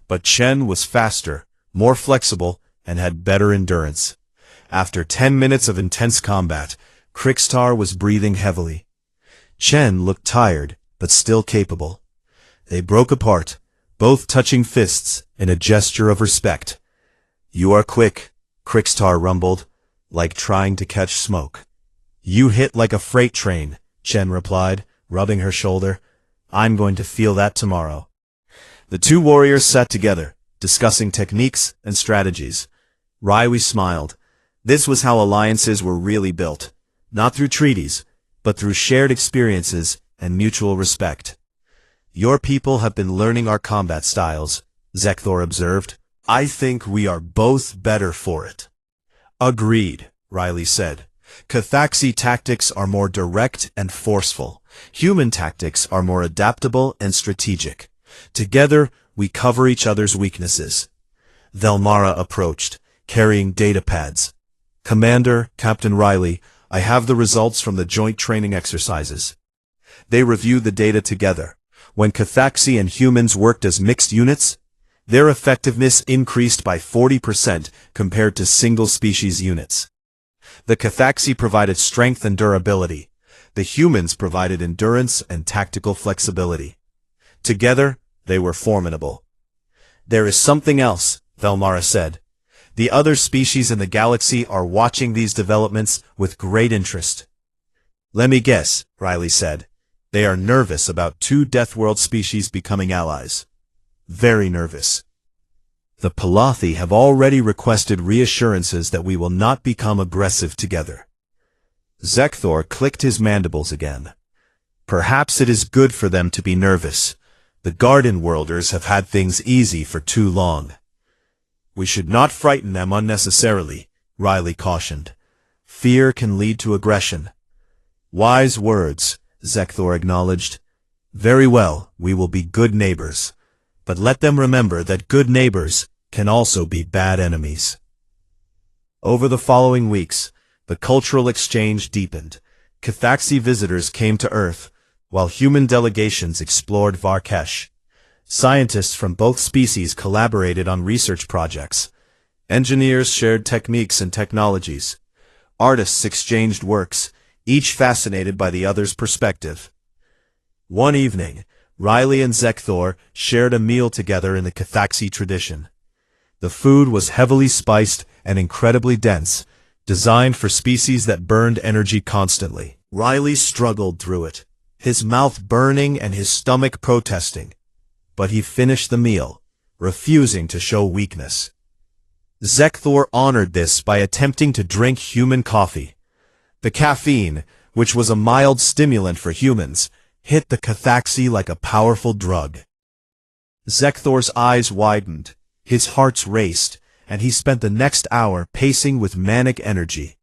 but Chen was faster, more flexible, and had better endurance. After 10 minutes of intense combat, Krikstar was breathing heavily. Chen looked tired, but still capable. They broke apart, both touching fists in a gesture of respect. "You are quick," Krikstar rumbled, like trying to catch smoke. "You hit like a freight train," Chen replied, rubbing her shoulder. "I'm going to feel that tomorrow." The two warriors sat together, discussing techniques and strategies. Riley smiled. This was how alliances were really built, not through treaties, but through shared experiences and mutual respect. "Your people have been learning our combat styles," Zekthor observed. "I think we are both better for it." "Agreed," Riley said. "Cathaxi tactics are more direct and forceful. Human tactics are more adaptable and strategic. Together, we cover each other's weaknesses." Velmara approached, carrying data pads. "Commander, Captain Riley, I have the results from the joint training exercises." They reviewed the data together. When Cathaxi and humans worked as mixed units, their effectiveness increased by 40% compared to single-species units. The Cathaxi provided strength and durability. The humans provided endurance and tactical flexibility. Together, they were formidable. "There is something else," Velmara said. "The other species in the galaxy are watching these developments with great interest." "Let me guess," Riley said. "They are nervous about two Deathworld species becoming allies." "Very nervous. The Palathi have already requested reassurances that we will not become aggressive together." Zekthor clicked his mandibles again. "Perhaps it is good for them to be nervous. The Garden Worlders have had things easy for too long." "We should not frighten them unnecessarily," Riley cautioned. "Fear can lead to aggression." "Wise words," Zekthor acknowledged. "Very well, we will be good neighbors. But let them remember that good neighbors can also be bad enemies." Over the following weeks, the cultural exchange deepened. Cathaxi visitors came to Earth, while human delegations explored Varkesh. Scientists from both species collaborated on research projects. Engineers shared techniques and technologies. Artists exchanged works, each fascinated by the other's perspective. One evening, Riley and Zekthor shared a meal together in the Cathaxi tradition. The food was heavily spiced and incredibly dense, designed for species that burned energy constantly. Riley struggled through it, his mouth burning and his stomach protesting. But he finished the meal, refusing to show weakness. Zekthor honored this by attempting to drink human coffee. The caffeine, which was a mild stimulant for humans, hit the Cathaxi like a powerful drug. Zekthor's eyes widened, his heart raced, and he spent the next hour pacing with manic energy.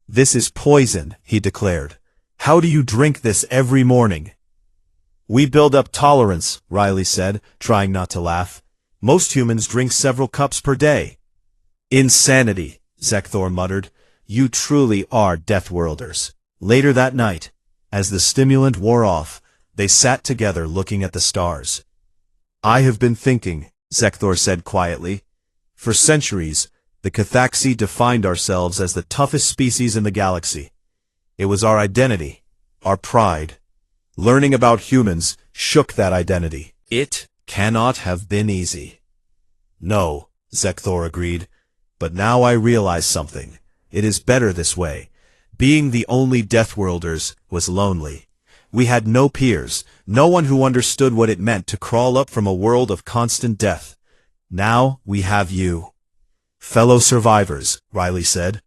"This is poison," he declared. "How do you drink this every morning?" "We build up tolerance," Riley said, trying not to laugh. "Most humans drink several cups per day." "Insanity," Zekthor muttered. "You truly are Deathworlders." Later that night, as the stimulant wore off, they sat together looking at the stars. "I have been thinking," Zekthor said quietly. "For centuries, the Cathaxi defined ourselves as the toughest species in the galaxy. It was our identity, our pride. Learning about humans shook that identity. It cannot have been easy." "No," Zekthor agreed. "But now I realize something. It is better this way. Being the only Deathworlders was lonely. We had no peers, no one who understood what it meant to crawl up from a world of constant death. Now we have you." "Fellow survivors," Riley said.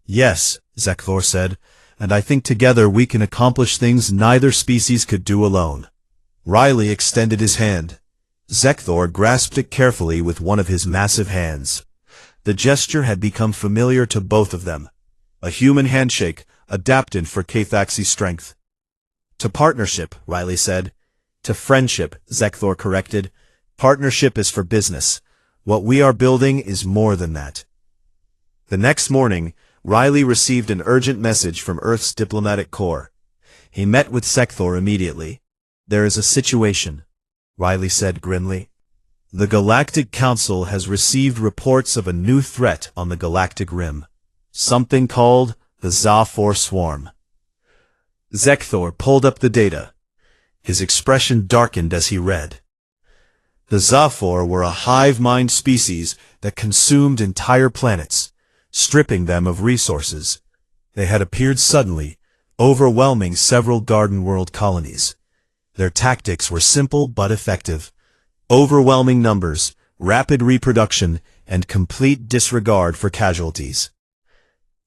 "Yes," Zekthor said. and I think together we can accomplish things neither species could do alone. Riley extended his hand. Zekthor grasped it carefully with one of his massive hands. The gesture had become familiar to both of them. A human handshake, adapted for Cathaxy's strength. To partnership, Riley said. To friendship, Zekthor corrected. Partnership is for business. What we are building is more than that. The next morning, Riley received an urgent message from Earth's diplomatic corps. He met with Zekthor immediately. There is a situation, Riley said grimly. The Galactic Council has received reports of a new threat on the galactic rim. Something called the HFY Swarm. Zekthor pulled up the data. His expression darkened as he read. The HFY were a hive-mind species that consumed entire planets, stripping them of resources. They had appeared suddenly, overwhelming several Garden World colonies. Their tactics were simple but effective. Overwhelming numbers, rapid reproduction, and complete disregard for casualties.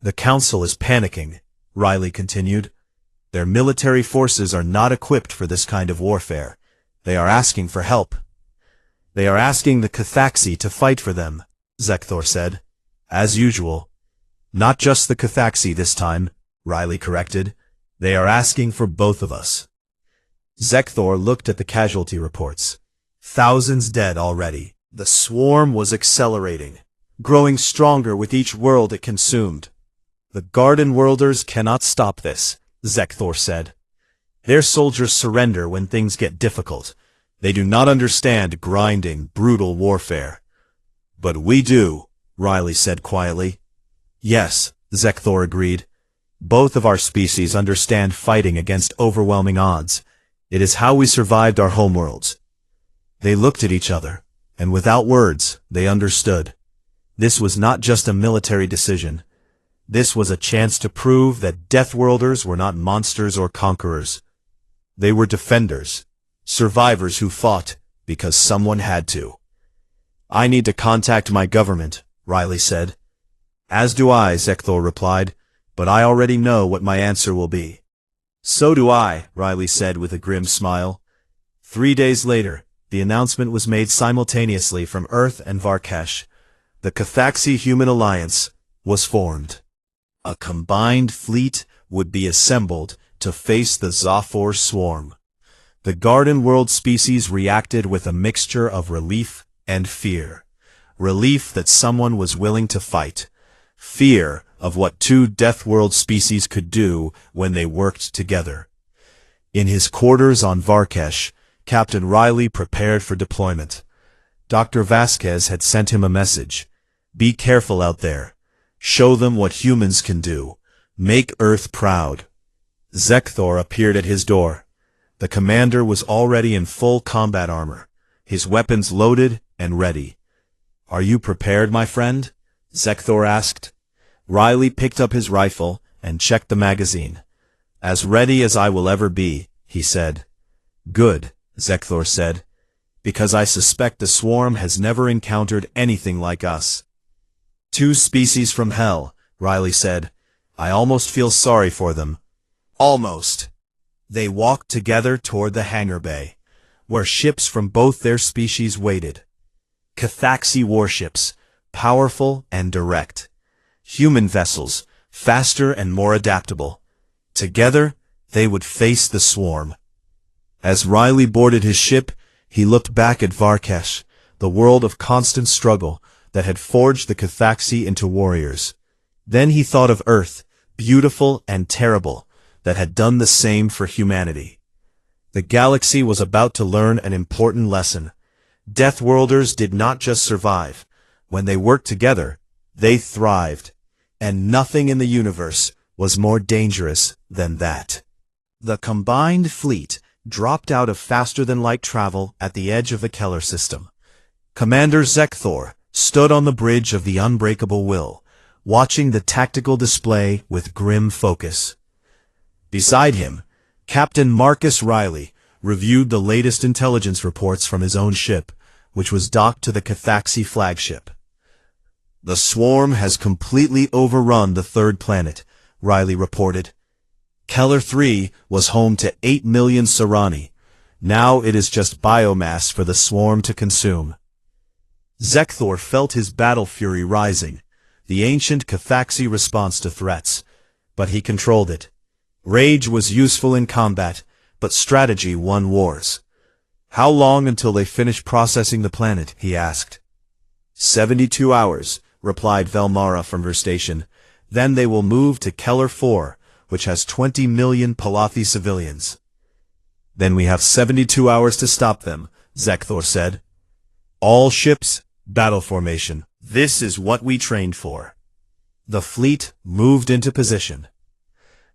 The Council is panicking, Riley continued. Their military forces are not equipped for this kind of warfare. They are asking for help. They are asking the Cathaxy to fight for them, Zekthor said. As usual. Not just the Cathaxy this time, Riley corrected. They are asking for both of us. Zekthor looked at the casualty reports. Thousands dead already. The swarm was accelerating, growing stronger with each world it consumed. The Garden Worlders cannot stop this, Zekthor said. Their soldiers surrender when things get difficult. They do not understand grinding, brutal warfare. But we do, Riley said quietly. Yes, Zekthor agreed. Both of our species understand fighting against overwhelming odds. It is how we survived our homeworlds. They looked at each other, and without words, they understood. This was not just a military decision. This was a chance to prove that Deathworlders were not monsters or conquerors. They were defenders, survivors who fought because someone had to. I need to contact my government, Riley said. As do I, Zekthor replied, but I already know what my answer will be. So do I, Riley said with a grim smile. 3 days later, the announcement was made simultaneously from Earth and Varkesh. The Cathaxy-Human Alliance was formed. A combined fleet would be assembled to face the HFY swarm. The Garden World species reacted with a mixture of relief and fear. Relief that someone was willing to fight. Fear of what two Deathworld species could do when they worked together. In his quarters on Varkesh, Captain Riley prepared for deployment. Dr. Vasquez had sent him a message. Be careful out there. Show them what humans can do. Make Earth proud. Zekthor appeared at his door. The commander was already in full combat armor, his weapons loaded and ready. Are you prepared, my friend? Zekthor asked. Riley picked up his rifle and checked the magazine. As ready as I will ever be, he said. Good, Zekthor said, because I suspect the swarm has never encountered anything like us. Two species from hell, Riley said. I almost feel sorry for them. Almost. They walked together toward the hangar bay, where ships from both their species waited. Cathaxy warships, powerful and direct. Human vessels, faster and more adaptable. Together, they would face the swarm. As Riley boarded his ship, he looked back at Varkesh, the world of constant struggle that had forged the Cathaxy into warriors. Then he thought of Earth, beautiful and terrible, that had done the same for humanity. The galaxy was about to learn an important lesson. Deathworlders did not just survive. When they worked together, they thrived. And nothing in the universe was more dangerous than that. The combined fleet dropped out of faster-than-light travel at the edge of the Keller system. Commander Zekthor stood on the bridge of the Unbreakable Will, watching the tactical display with grim focus. Beside him, Captain Marcus Riley reviewed the latest intelligence reports from his own ship, which was docked to the Cathaxy flagship. The swarm has completely overrun the third planet, Riley reported. Keller 3 was home to 8 million Sarani. Now it is just biomass for the swarm to consume. Zekthor felt his battle fury rising, the ancient Cathaxi response to threats. But he controlled it. Rage was useful in combat, but strategy won wars. How long until they finish processing the planet? He asked. 72 hours, replied Velmara from her station. Then they will move to Keller 4, which has 20 million Palathi civilians. Then we have 72 hours to stop them, Zekthor said. All ships, battle formation. This is what we trained for. The fleet moved into position.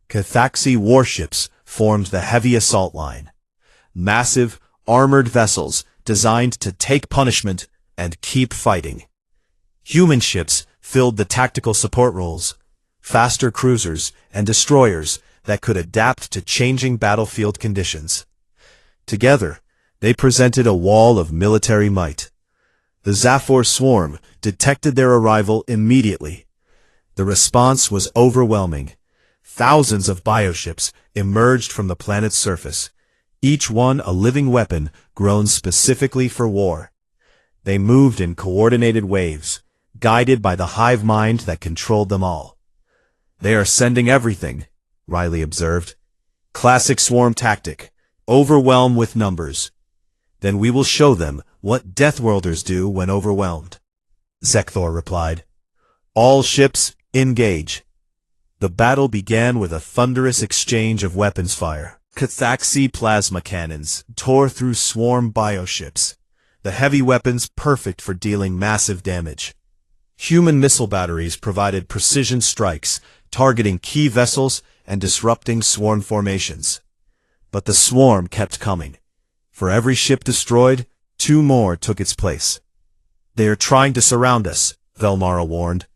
Cathaxi warships formed the heavy assault line. Massive, armored vessels designed to take punishment and keep fighting. Human ships filled the tactical support roles, faster cruisers and destroyers that could adapt to changing battlefield conditions. Together, they presented a wall of military might. The Zafor swarm detected their arrival immediately. The response was overwhelming. Thousands of bioships emerged from the planet's surface, each one a living weapon grown specifically for war. They moved in coordinated waves, guided by the hive mind that controlled them all. They are sending everything, Riley observed. Classic swarm tactic. Overwhelm with numbers. Then we will show them what Deathworlders do when overwhelmed. Zekthor replied. All ships, engage. The battle began with a thunderous exchange of weapons fire. Cathaxi plasma cannons tore through swarm bioships, the heavy weapons perfect for dealing massive damage. Human missile batteries provided precision strikes, targeting key vessels and disrupting swarm formations. But the swarm kept coming. For every ship destroyed, 2 more took its place. They are trying to surround us, Velmara warned.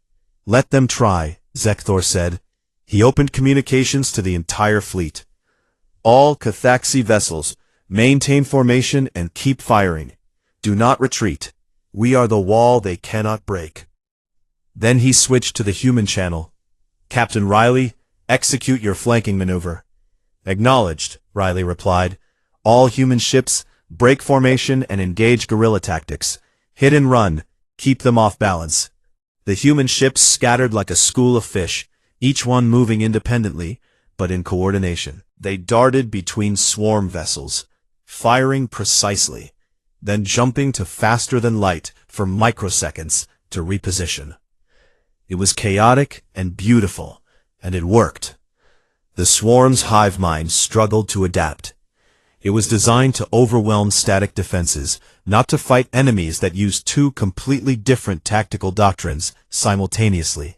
Let them try, Zekthor said. He opened communications to the entire fleet. All Cathaxi vessels, maintain formation and keep firing. Do not retreat. We are the wall they cannot break. Then he switched to the human channel. Captain Riley, execute your flanking maneuver. Acknowledged, Riley replied. All human ships, break formation and engage guerrilla tactics. Hit and run, keep them off balance. The human ships scattered like a school of fish, each one moving independently, but in coordination. They darted between swarm vessels, firing precisely, then jumping to faster than light for microseconds to reposition. It was chaotic and beautiful, and it worked. The swarm's hive mind struggled to adapt. It was designed to overwhelm static defenses, not to fight enemies that used 2 completely different tactical doctrines simultaneously.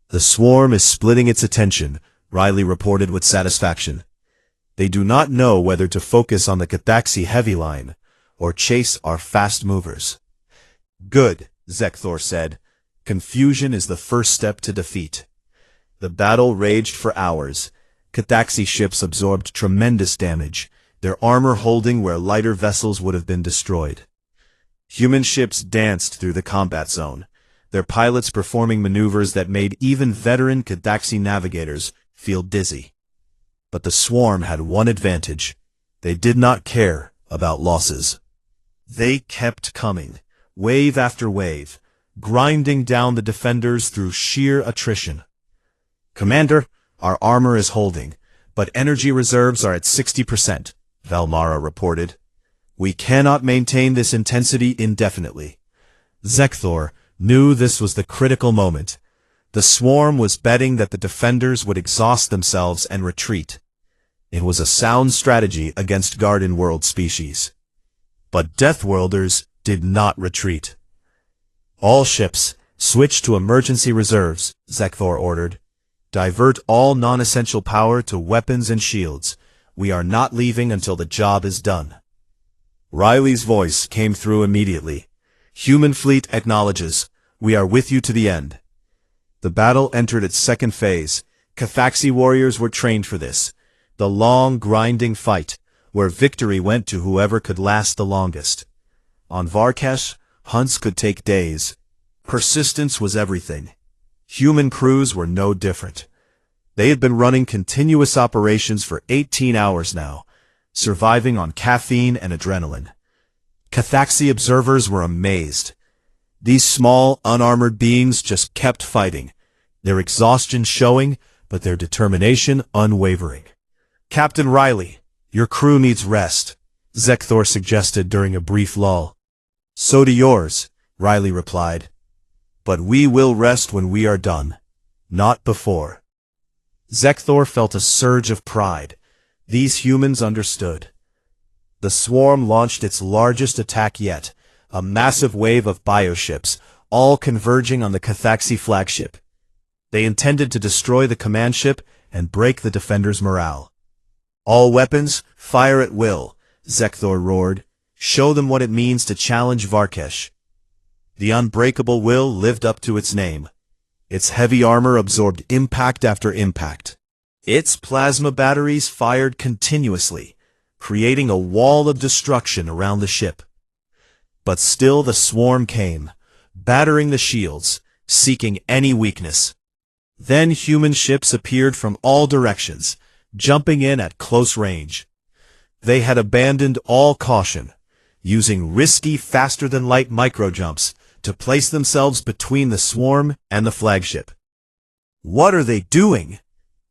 The swarm is splitting its attention, Riley reported with satisfaction. They do not know whether to focus on the Cathaxi heavy line or chase our fast movers. Good, Zekthor said. Confusion is the first step to defeat. The battle raged for hours. Cathaxi ships absorbed tremendous damage, their armor holding where lighter vessels would have been destroyed. Human ships danced through the combat zone, their pilots performing maneuvers that made even veteran Cathaxi navigators feel dizzy. But the swarm had one advantage. They did not care about losses. They kept coming, wave after wave, grinding down the defenders through sheer attrition. Commander, our armor is holding, but energy reserves are at 60%, Velmara reported. We cannot maintain this intensity indefinitely. Zekthor knew this was the critical moment. The swarm was betting that the defenders would exhaust themselves and retreat. It was a sound strategy against Garden World species. But Deathworlders did not retreat. All ships, switch to emergency reserves, Zekthor ordered. Divert all non-essential power to weapons and shields. We are not leaving until the job is done. Riley's voice came through immediately. Human fleet acknowledges. We are with you to the end. The battle entered its second phase. Cathaxi warriors were trained for this. The long, grinding fight, where victory went to whoever could last the longest. On Varkesh, hunts could take days. Persistence was everything. Human crews were no different. They had been running continuous operations for 18 hours now, surviving on caffeine and adrenaline. Cathaxi observers were amazed. These small, unarmored beings just kept fighting, their exhaustion showing, but their determination unwavering. "Captain Riley, your crew needs rest," Zekthor suggested during a brief lull. "So do yours," Riley replied. "But we will rest when we are done, not before." Zekthor felt a surge of pride. These humans understood. The swarm launched its largest attack yet, a massive wave of bioships, all converging on the Cathaxi flagship. They intended to destroy the command ship and break the defenders' morale. "All weapons, fire at will," Zekthor roared. "Show them what it means to challenge Varkesh." The unbreakable will lived up to its name. Its heavy armor absorbed impact after impact. Its plasma batteries fired continuously, creating a wall of destruction around the ship. But still the swarm came, battering the shields, seeking any weakness. Then human ships appeared from all directions, jumping in at close range. They had abandoned all caution, using risky faster-than-light microjumps to place themselves between the swarm and the flagship. "What are they doing?"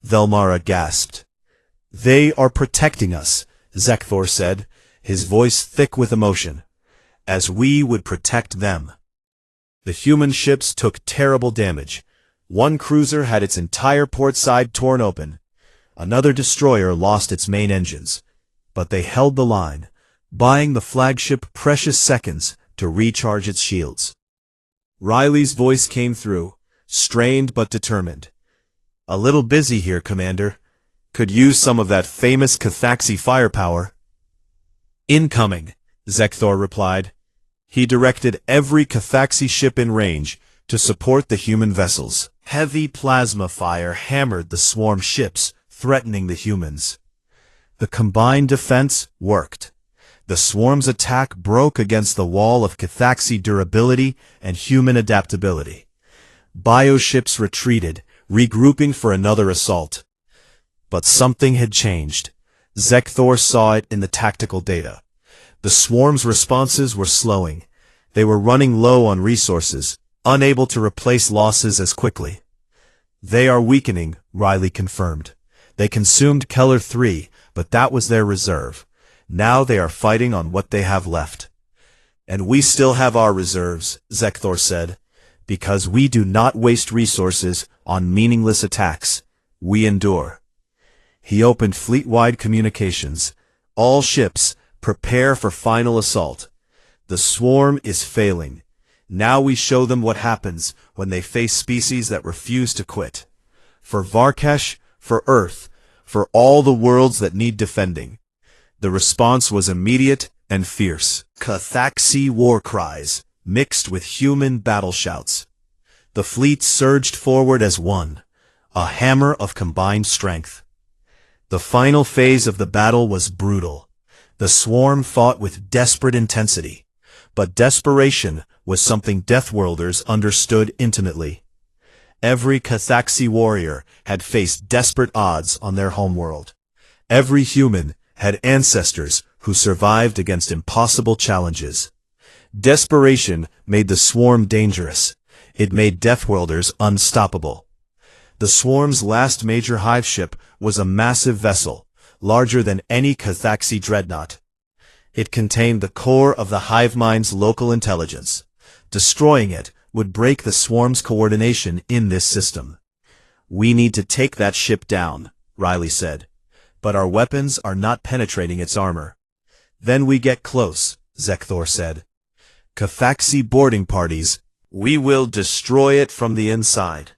Velmara gasped. "They are protecting us," Zekthor said, his voice thick with emotion, "as we would protect them." The human ships took terrible damage. One cruiser had its entire port side torn open. Another destroyer lost its main engines. But they held the line, buying the flagship precious seconds to recharge its shields. Riley's voice came through, strained but determined. "A little busy here, Commander. Could use some of that famous Cathaxi firepower." "Incoming," Zekthor replied. He directed every Cathaxi ship in range to support the human vessels. Heavy plasma fire hammered the swarm ships, threatening the humans. The combined defense worked. The swarm's attack broke against the wall of Cathaxi durability and human adaptability. Bioships retreated, regrouping for another assault. But something had changed. Zekthor saw it in the tactical data. The swarm's responses were slowing. They were running low on resources, unable to replace losses as quickly. "They are weakening," Riley confirmed. "They consumed Keller 3, but that was their reserve. Now they are fighting on what they have left." "And we still have our reserves," Zekthor said. "Because we do not waste resources on meaningless attacks. We endure." He opened fleet-wide communications. "All ships, prepare for final assault. The swarm is failing. Now we show them what happens when they face species that refuse to quit. For Varkesh, for Earth, for all the worlds that need defending." The response was immediate and fierce. Cathaxi war cries, mixed with human battle shouts. The fleet surged forward as one, a hammer of combined strength. The final phase of the battle was brutal. The swarm fought with desperate intensity. But desperation was something Deathworlders understood intimately. Every Cathaxi warrior had faced desperate odds on their homeworld. Every human had ancestors who survived against impossible challenges. Desperation made the swarm dangerous. It made Deathworlders unstoppable. The swarm's last major hive ship was a massive vessel, larger than any Cathaxi dreadnought. It contained the core of the hive mind's local intelligence. Destroying it would break the swarm's coordination in this system. "We need to take that ship down," Riley said. "But our weapons are not penetrating its armor." "Then we get close," Zekthor said. "Cathaxi boarding parties. We will destroy it from the inside."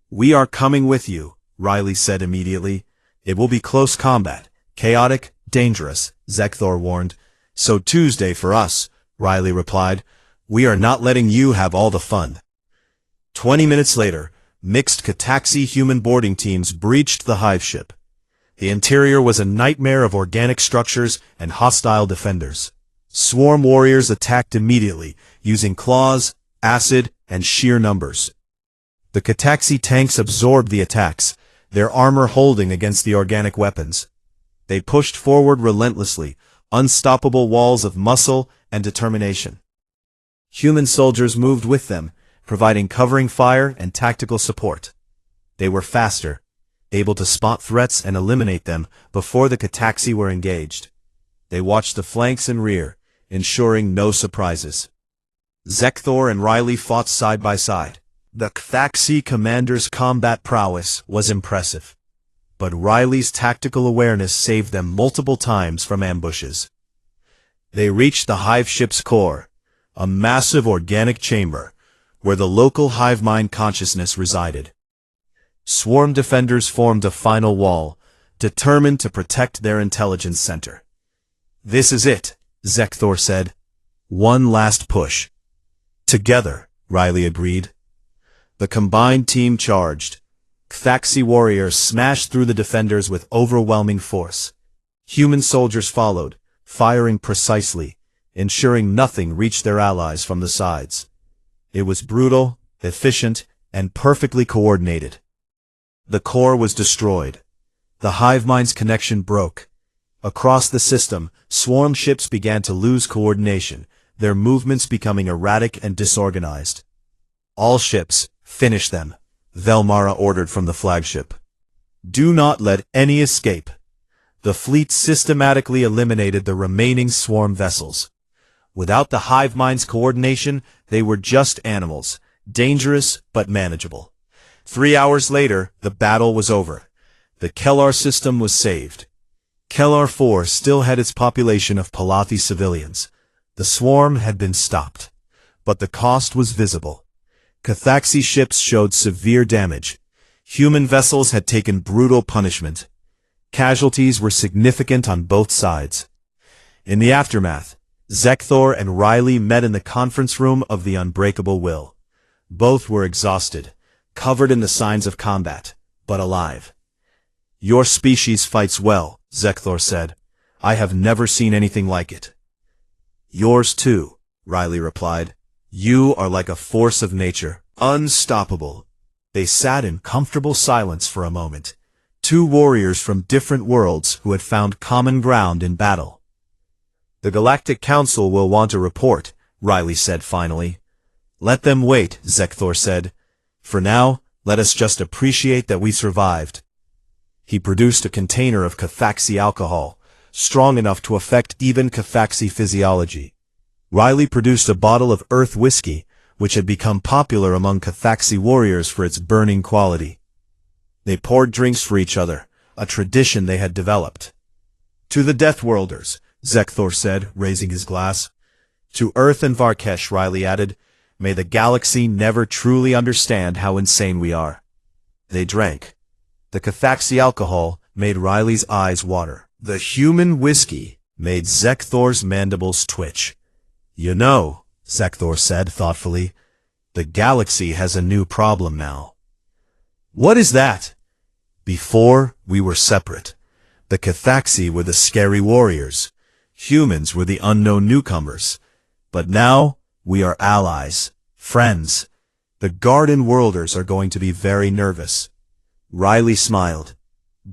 "We are coming with you," Riley said immediately. "It will be close combat. Chaotic, dangerous," Zekthor warned. "So Tuesday for us," Riley replied. "We are not letting you have all the fun." 20 minutes later, mixed Cathaxi human boarding teams breached the hive ship. The interior was a nightmare of organic structures and hostile defenders. Swarm warriors attacked immediately, using claws, acid, and sheer numbers. The Cathaxi tanks absorbed the attacks, their armor holding against the organic weapons. They pushed forward relentlessly, unstoppable walls of muscle and determination. Human soldiers moved with them, providing covering fire and tactical support. They were faster, able to spot threats and eliminate them before the Cataxi were engaged. They watched the flanks and rear, ensuring no surprises. Zekthor and Riley fought side by side. The Cataxi commander's combat prowess was impressive, but Riley's tactical awareness saved them multiple times from ambushes. They reached the hive ship's core, a massive organic chamber, where the local hive mind consciousness resided. Swarm defenders formed a final wall, determined to protect their intelligence center. "This is it," Zekthor said. "One last push." "Together," Riley agreed. The combined team charged. Cataxi warriors smashed through the defenders with overwhelming force. Human soldiers followed, firing precisely, ensuring nothing reached their allies from the sides. It was brutal, efficient, and perfectly coordinated. The core was destroyed. The hive mind's connection broke. Across the system, swarm ships began to lose coordination, their movements becoming erratic and disorganized. "All ships, finish them," Velmara ordered from the flagship. "Do not let any escape." The fleet systematically eliminated the remaining swarm vessels. Without the hive mind's coordination, they were just animals, dangerous but manageable. 3 hours later, the battle was over. The Kellar system was saved. Kellar 4 still had its population of Palathi civilians. The swarm had been stopped, but the cost was visible. Cataxi ships showed severe damage. Human vessels had taken brutal punishment. Casualties were significant on both sides. In the aftermath, Zekthor and Riley met in the conference room of the Unbreakable Will. Both were exhausted, covered in the signs of combat, but alive. "Your species fights well," Zekthor said. "I have never seen anything like it." "Yours too," Riley replied. "You are like a force of nature, unstoppable." They sat in comfortable silence for a moment, two warriors from different worlds who had found common ground in battle. "The Galactic Council will want a report," Riley said finally. "Let them wait," Zekthor said. "For now, let us just appreciate that we survived." He produced a container of Cataxi alcohol, strong enough to affect even Cataxi physiology. Riley produced a bottle of Earth whiskey, which had become popular among Cataxi warriors for its burning quality. They poured drinks for each other, a tradition they had developed. "To the Deathworlders," Zekthor said, raising his glass. "To Earth and Varkesh," Riley added. "May the galaxy never truly understand how insane we are." They drank. The Cataxi alcohol made Riley's eyes water. The human whiskey made Zekthor's mandibles twitch. "You know," Zekthor said thoughtfully, "the galaxy has a new problem now." "What is that?" "Before, we were separate. The Cataxi were the scary warriors. Humans were the unknown newcomers. But now, we are allies, friends. The Garden Worlders are going to be very nervous." Riley smiled.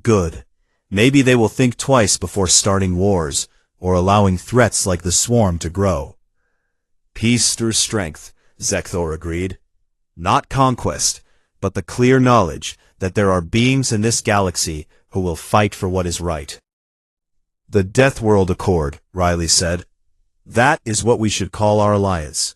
"Good. Maybe they will think twice before starting wars, or allowing threats like the swarm to grow." "Peace through strength," Zekthor agreed. "Not conquest, but the clear knowledge that there are beings in this galaxy who will fight for what is right." "The Deathworld Accord," Riley said. "That is what we should call our alliance."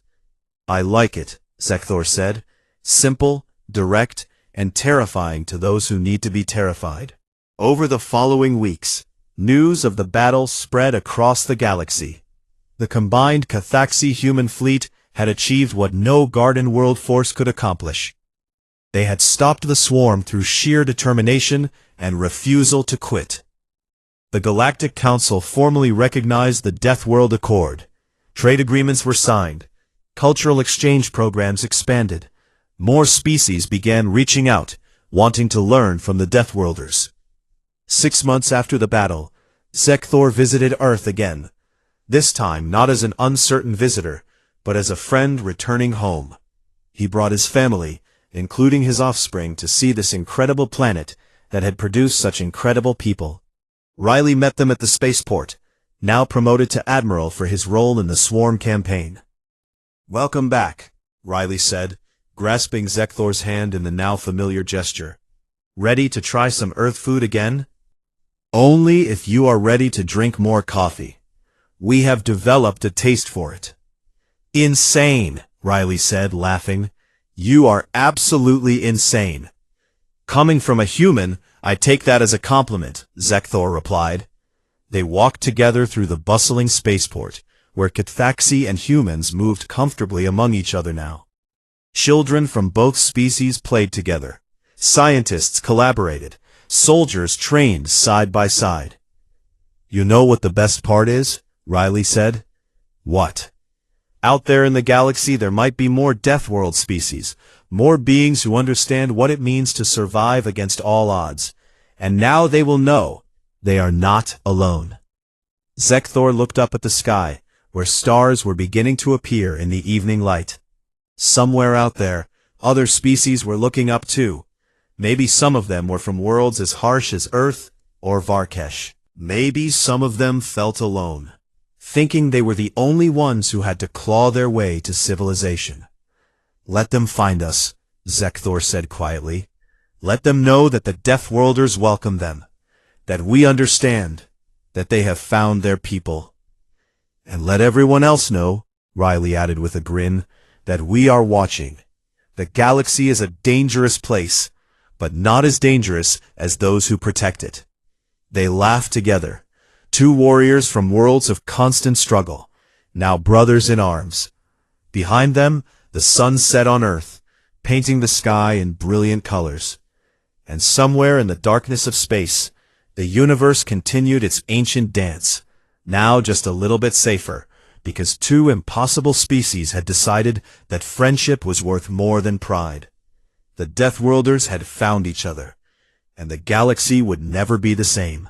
"I like it," Zekthor said. "Simple, direct, and terrifying to those who need to be terrified." Over the following weeks, news of the battle spread across the galaxy. The combined Cataxi human fleet had achieved what no Garden World force could accomplish. They had stopped the swarm through sheer determination and refusal to quit. The Galactic Council formally recognized the Deathworld Accord. Trade agreements were signed. Cultural exchange programs expanded. More species began reaching out, wanting to learn from the Deathworlders. 6 months after the battle, Zekthor visited Earth again. This time not as an uncertain visitor, but as a friend returning home. He brought his family, including his offspring, to see this incredible planet that had produced such incredible people. Riley met them at the spaceport, now promoted to Admiral for his role in the Swarm campaign. "Welcome back," Riley said, grasping Zekthor's hand in the now familiar gesture. "Ready to try some Earth food again? Only if you are ready to drink more coffee. We have developed a taste for it." "Insane," Riley said, laughing. "You are absolutely insane." "Coming from a human, I take that as a compliment," Zekthor replied. They walked together through the bustling spaceport, where Cathaxi and humans moved comfortably among each other now. Children from both species played together. Scientists collaborated. Soldiers trained side by side. "You know what the best part is?" Riley said. "What?" "Out there in the galaxy there might be more Deathworld species, more beings who understand what it means to survive against all odds. And now they will know they are not alone." Zekthor looked up at the sky, where stars were beginning to appear in the evening light. Somewhere out there, other species were looking up too. Maybe some of them were from worlds as harsh as Earth or Varkesh. Maybe some of them felt alone, thinking they were the only ones who had to claw their way to civilization. "Let them find us," Zekthor said quietly. "Let them know that the Deathworlders welcome them, that we understand, that they have found their people. And let everyone else know," Riley added with a grin, "that we are watching. The galaxy is a dangerous place, but not as dangerous as those who protect it." They laughed together, two warriors from worlds of constant struggle, now brothers in arms. Behind them, the sun set on Earth, painting the sky in brilliant colors. And somewhere in the darkness of space, the universe continued its ancient dance, now just a little bit safer, because two impossible species had decided that friendship was worth more than pride. The Deathworlders had found each other, and the galaxy would never be the same.